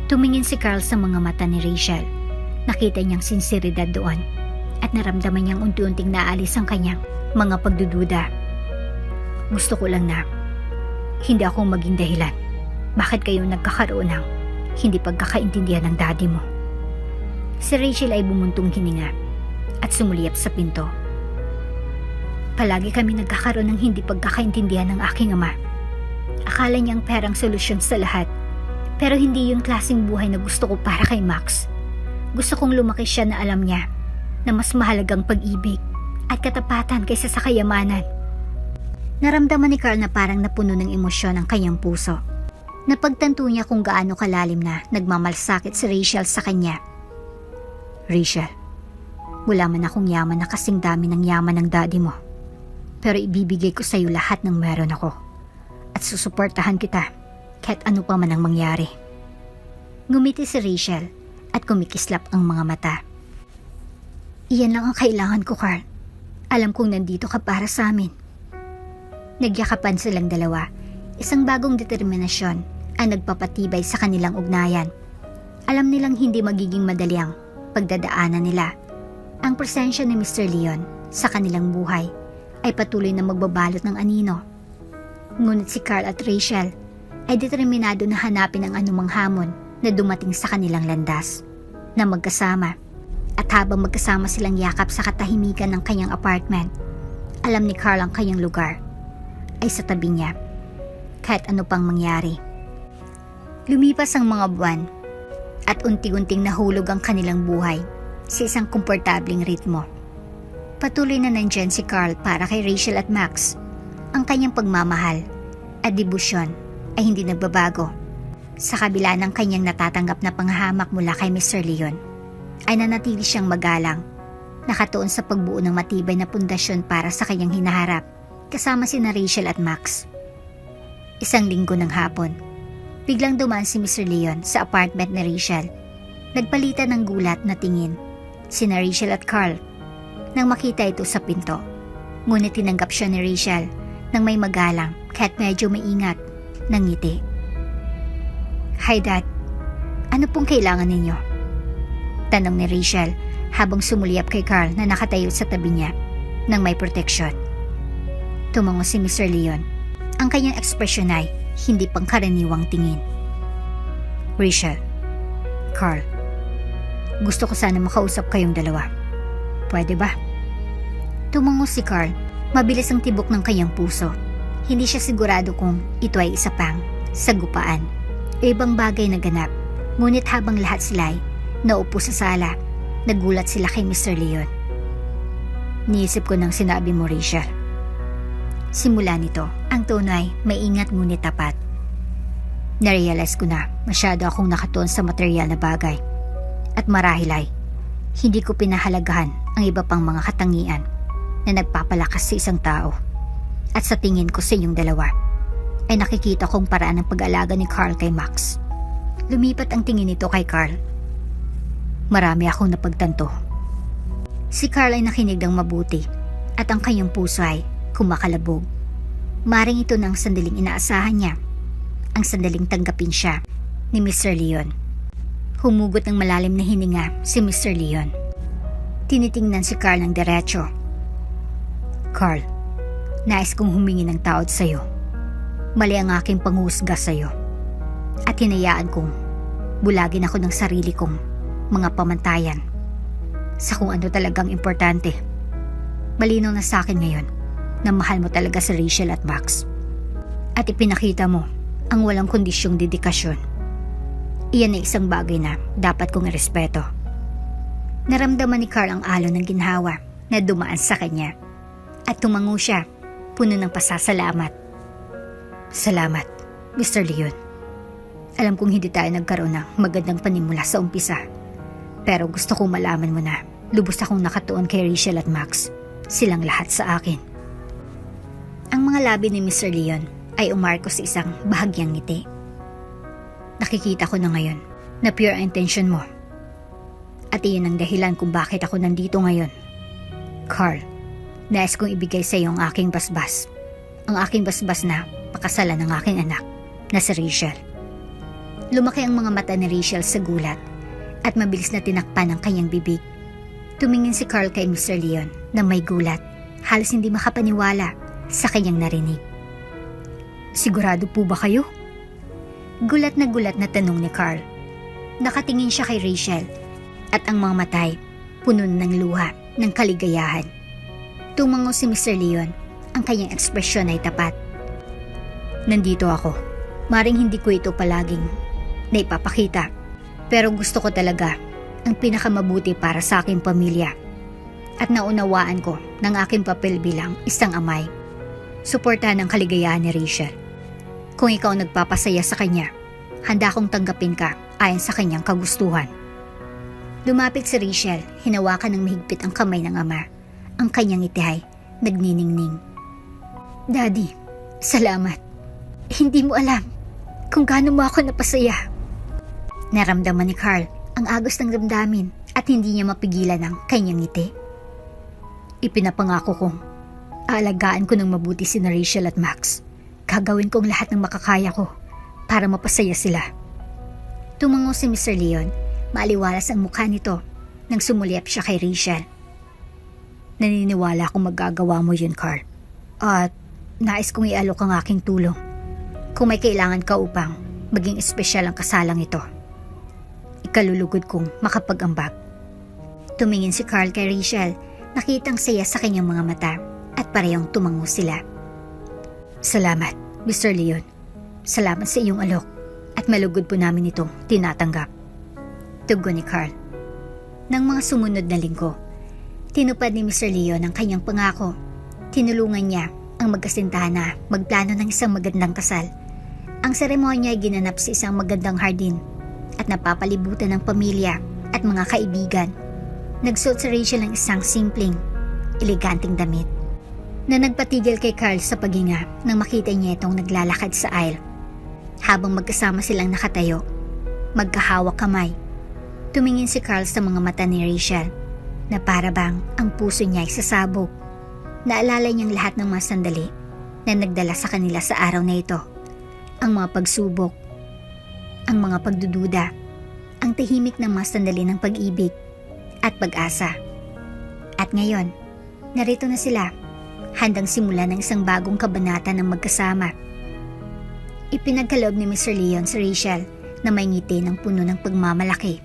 [SPEAKER 1] Tumingin si Carl sa mga mata ni Rachel. Nakita niyang sinseridad doon at naramdaman niyang unti-unting naalis ang kanyang mga pagdududa. Gusto ko lang na hindi ako maging dahilan bakit kayo nagkakaroon ng hindi pagkakaintindihan ng daddy mo. Si Rachel ay bumuntong hininga at sumuliyap sa pinto. Palagi kami nagkakaroon ng hindi pagkakaintindihan ng aking ama. Akala niyang perang solusyon sa lahat, pero hindi yung klaseng buhay na gusto ko para kay Max. Gusto kong lumaki siya na alam niya na mas mahalagang pag-ibig at katapatan kaysa sa kayamanan. Naramdaman ni Carl na parang napuno ng emosyon ang kanyang puso. Napagtanto niya kung gaano kalalim na nagmamalsakit si Rachel sa kanya. Rachel, wala man akong yaman na kasing dami ng yaman ng daddy mo. Pero ibibigay ko sa iyo lahat ng meron ako. At susuportahan kita kahit ano pa man ang mangyari. Ngumiti si Rachel at kumikislap ang mga mata. Iyan lang ang kailangan ko, Carl. Alam kong nandito ka para sa amin. Nagyakapan silang dalawa. Isang bagong determinasyon ang nagpapatibay sa kanilang ugnayan. Alam nilang hindi magiging madali ang pagdadaanan nila. Ang presensya ni Mr. Leon sa kanilang buhay ay patuloy na magbabalot ng anino. Ngunit si Carl at Rachel ay determinado na hanapin ang anumang hamon na dumating sa kanilang landas. Na magkasama, at habang magkasama silang yakap sa katahimikan ng kanyang apartment, alam ni Carl ang kanyang lugar ay sa tabi niya, kahit ano pang mangyari. Lumipas ang mga buwan at unti-unting nahulog ang kanilang buhay sa isang komportabling ritmo. Patuloy na nandyan si Carl para kay Rachel at Max. Ang kanyang pagmamahal at debosyon ay hindi nagbabago. Sa kabila ng kanyang natatanggap na panghahamak mula kay Mr. Leon, ay nanatili siyang magalang, nakatuon sa pagbuo ng matibay na pundasyon para sa kanyang hinaharap, kasama sina Rachel at Max. Isang linggo ng hapon, biglang dumaan si Mr. Leon sa apartment ni Rachel. Nagpalitan ng gulat na tingin sina Rachel at Carl nang makita ito sa pinto. Ngunit tinanggap siya ni Rachel nang may magalang kahit medyo maingat ng ngiti. Hi Dad, ano pong kailangan ninyo? Tanong ni Rachel habang sumulyap kay Carl na nakatayo sa tabi niya nang may proteksyon. Tumango si Mr. Leon. Ang kanyang ekspresyon ay hindi pangkaraniwang tingin. Rachel, Carl, gusto ko sana makausap kayong dalawa. Pwede ba? Tumango si Carl. Mabilis ang tibok ng kanyang puso. Hindi siya sigurado kung ito ay isa pang sagupaan o ibang bagay na ganap. Ngunit habang lahat sila ay naupo sa sala, nagulat sila kay Mr. Leon. Niisip ko nang sinabi mo, Rachel. Simula nito, ang tono ay maingat ngunit tapat. Narealize ko na masyado akong nakatuon sa material na bagay. At marahil ay hindi ko pinahalagahan ang iba pang mga katangian na nagpapalakas sa isang tao. At sa tingin ko sa inyong dalawa, ay nakikita kong paraan ng pag-alaga ni Carl kay Max. Lumipat ang tingin nito kay Carl. Marami akong napagtanto. Si Carl ay nakinig ng mabuti at ang kanyang puso ay kumakalabog. Maring ito na ang sandaling inaasahan niya. Ang sandaling tanggapin siya ni Mr. Leon. Humugot ng malalim na hininga si Mr. Leon. Tinitingnan si Carl ng diretso. Carl, nais kong humingi ng tawad sa'yo. Mali ang aking panghusga sa'yo. At hinayaan kong bulagin ako ng sarili kong mga pamantayan sa kung ano talagang importante. Malinaw na sa akin ngayon na mahal mo talaga si Rachel at Max. At ipinakita mo ang walang kondisyong dedikasyon. Iyan ay isang bagay na dapat kong irespeto. Naramdaman ni Carl ang alon ng ginhawa na dumaan sa kanya at tumango siya, puno ng pasasalamat. Salamat, Mr. Leon. Alam kong hindi tayo nagkaroon ng magandang panimula sa umpisa. Pero gusto kong malaman mo na lubos akong nakatuon kay Rachel at Max. Silang lahat sa akin. Ang mga labi ni Mr. Leon ay umarko sa isang bahagyang ngiti. Nakikita ko na ngayon na pure ang intention mo. At iyon ang dahilan kung bakit ako nandito ngayon. Carl, nais kong ibigay sa iyo ang aking basbas. Ang aking basbas na pakasalan ng aking anak na si Rachel. Lumaki ang mga mata ni Rachel sa gulat at mabilis na tinakpan ang kanyang bibig. Tumingin si Carl kay Mr. Leon na may gulat, halos hindi makapaniwala sa kanyang narinig. Sigurado po ba kayo? Gulat na tanong ni Carl. Nakatingin siya kay Rachel at ang mga matay puno ng luha ng kaligayahan. Tumango si Mr. Leon, ang kanyang ekspresyon ay tapat. Nandito ako. Maring hindi ko ito palaging naipapakita. Pero gusto ko talaga ang pinakamabuti para sa aking pamilya. At naunawaan ko ng aking papel bilang isang amay. Suportahan ang kaligayahan ni Rachel. Kung ikaw nagpapasaya sa kanya, handa akong tanggapin ka ayon sa kanyang kagustuhan. Lumapit si Rachel, hinawakan ng mahigpit ang kamay ng ama. Ang kanyang ngiti ay nagniningning. Daddy, salamat. Hindi mo alam kung gaano mo ako napasaya. Naramdaman ni Carl ang agos ng damdamin at hindi niya mapigilan ang kanyang ngiti. Ipinapangako kong aalagaan ko ng mabuti sina Rachel at Max. Gagawin kong lahat ng makakaya ko para mapasaya sila. Tumango si Mr. Leon. Maaliwalas ang mukha nito nang sumulyap siya kay Rachel. Naniniwala akong magagawa mo yun, Carl. At nais kong ialok ang aking tulong kung may kailangan ka upang maging espesyal ang kasalang ito. Ikalulugod kong makapag-ambag. Tumingin si Carl kay Rachel. Nakitang saya sa kanyang mga mata at parehong tumango sila. Salamat, Mr. Leon. Salamat sa iyong alok at malugod po namin itong tinatanggap. Tugon ni Carl. Nang mga sumunod na linggo, tinupad ni Mr. Leon ang kanyang pangako. Tinulungan niya ang magkasintahan na magplano ng isang magandang kasal. Ang seremonya ay ginanap sa isang magandang hardin at napapalibutan ng pamilya at mga kaibigan. Nagsuot si Rachel ng isang simpleng, eleganteng damit na nagpatigil kay Carl sa paghinga nang makita niya itong naglalakad sa aisle. Habang magkasama silang nakatayo, magkahawak kamay, tumingin si Carl sa mga mata ni Rachel na para bang ang puso niya ay sasabog. Naalala niyang lahat ng mga sandali na nagdala sa kanila sa araw na ito. Ang mga pagsubok, ang mga pagdududa, ang tahimik na mga sandali ng pag-ibig at pag-asa. At ngayon, narito na sila, handang simulan ng isang bagong kabanata ng magkasama. Ipinagkaloob ni Mr. Leon si Rachel na may ngiti ng puno ng pagmamalaki.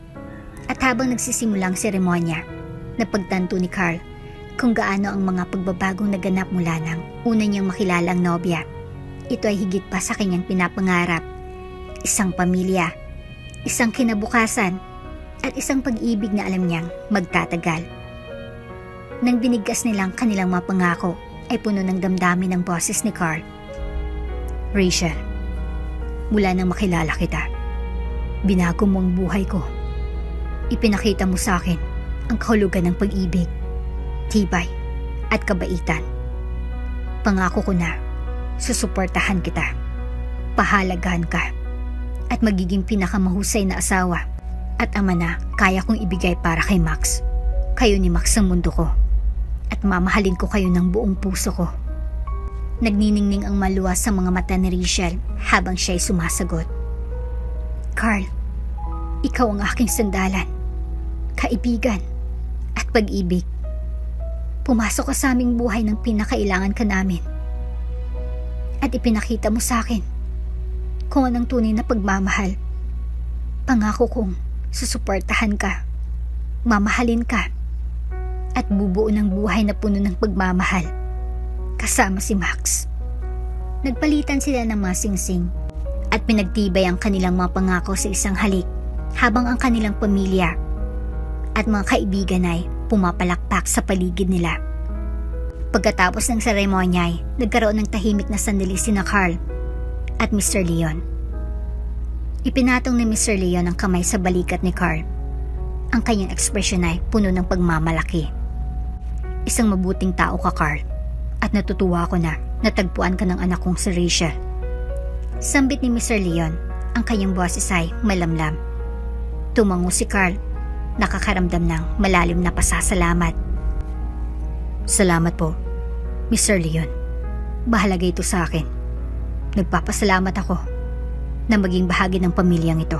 [SPEAKER 1] At habang nagsisimulang seremonya, napagtanto ni Carl kung gaano ang mga pagbabagong naganap mula nang una niyang makilala ang nobya. Ito ay higit pa sa kanyang pinapangarap. Isang pamilya, isang kinabukasan, at isang pag-ibig na alam niyang magtatagal. Nang binigkas nilang kanilang mga pangako, ay puno ng damdamin ng boses ni Carl. Rachel, mula nang makilala kita, binago mo ang buhay ko. Ipinakita mo sa akin ang kahulugan ng pag-ibig, tibay, at kabaitan. Pangako ko na, susuportahan kita, pahalagahan ka, at magiging pinakamahusay na asawa at ama na kaya kong ibigay para kay Max. Kayo ni Max ang mundo ko at mamahalin ko kayo ng buong puso ko. Nagniningning ang maluwas sa mga mata ni Rachel habang siya'y sumasagot. Carl, ikaw ang aking sandalan, kaibigan, at pag-ibig. Pumasok ka sa aming buhay nang pinakailangan ka namin. At ipinakita mo sa akin kung anong tunay na pagmamahal. Pangako kong susuportahan ka, mamahalin ka, at bubuo ng buhay na puno ng pagmamahal kasama si Max. Nagpalitan sila ng mga singsing at pinagtibay ang kanilang mga pangako sa isang halik habang ang kanilang pamilya at mga kaibigan ay pumapalakpak sa paligid nila. Pagkatapos ng seremonya ay nagkaroon ng tahimik na sandali sina Carl at Mr. Leon. Ipinatong ni Mr. Leon ang kamay sa balikat ni Carl. Ang kanyang ekspresyon ay puno ng pagmamalaki. Isang mabuting tao ka, Carl, at natutuwa ako na natagpuan ka ng anak kong si Rachel. Sambit ni Mr. Leon, ang kanyang boses ay malamlam. Tumango si Carl, nakakaramdam ng malalim na pasasalamat. Salamat po, Mr. Leon. Bahalaga ito sa akin. Nagpapasalamat ako na maging bahagi ng pamilyang ito.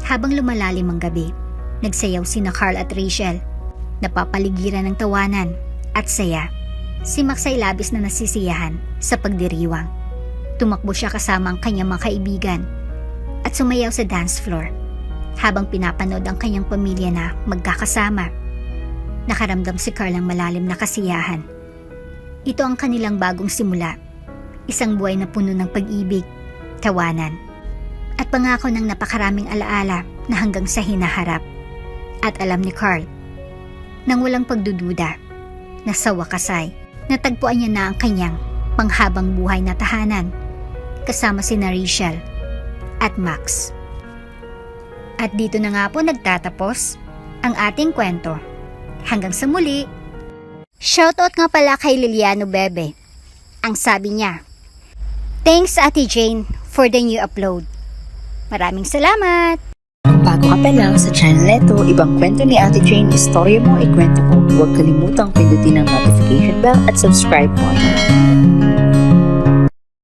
[SPEAKER 1] Habang lumalalim ang gabi, nagsayaw sina Carl at Rachel, napapaligiran ng tawanan at saya. Si Max ay labis na nasisiyahan sa pagdiriwang. Tumakbo siya kasama ang kanyang mga kaibigan at sumayaw sa dance floor habang pinapanood ang kanyang pamilya na magkakasama. Nakaramdam si Carl ng malalim na kasiyahan. Ito ang kanilang bagong simula, isang buhay na puno ng pag-ibig, tawanan, at pangako ng napakaraming alaala na hanggang sa hinaharap. At alam ni Carl, nang walang pagdududa, na sa wakas ay natagpuan niya na ang kanyang panghabang buhay na tahanan kasama sina Rachel at Max. At dito na nga po nagtatapos ang ating kwento. Hanggang sa muli. Shoutout nga pala kay Liliano Bebe. Ang sabi niya, "Thanks Ate Jane for the new upload." Maraming salamat!
[SPEAKER 2] Kung bago ka pa lang sa channel neto, ibang kwento ni Ate Jane, istorya mo, ikwento ko. Huwag kalimutang pindutin ang notification bell at subscribe button.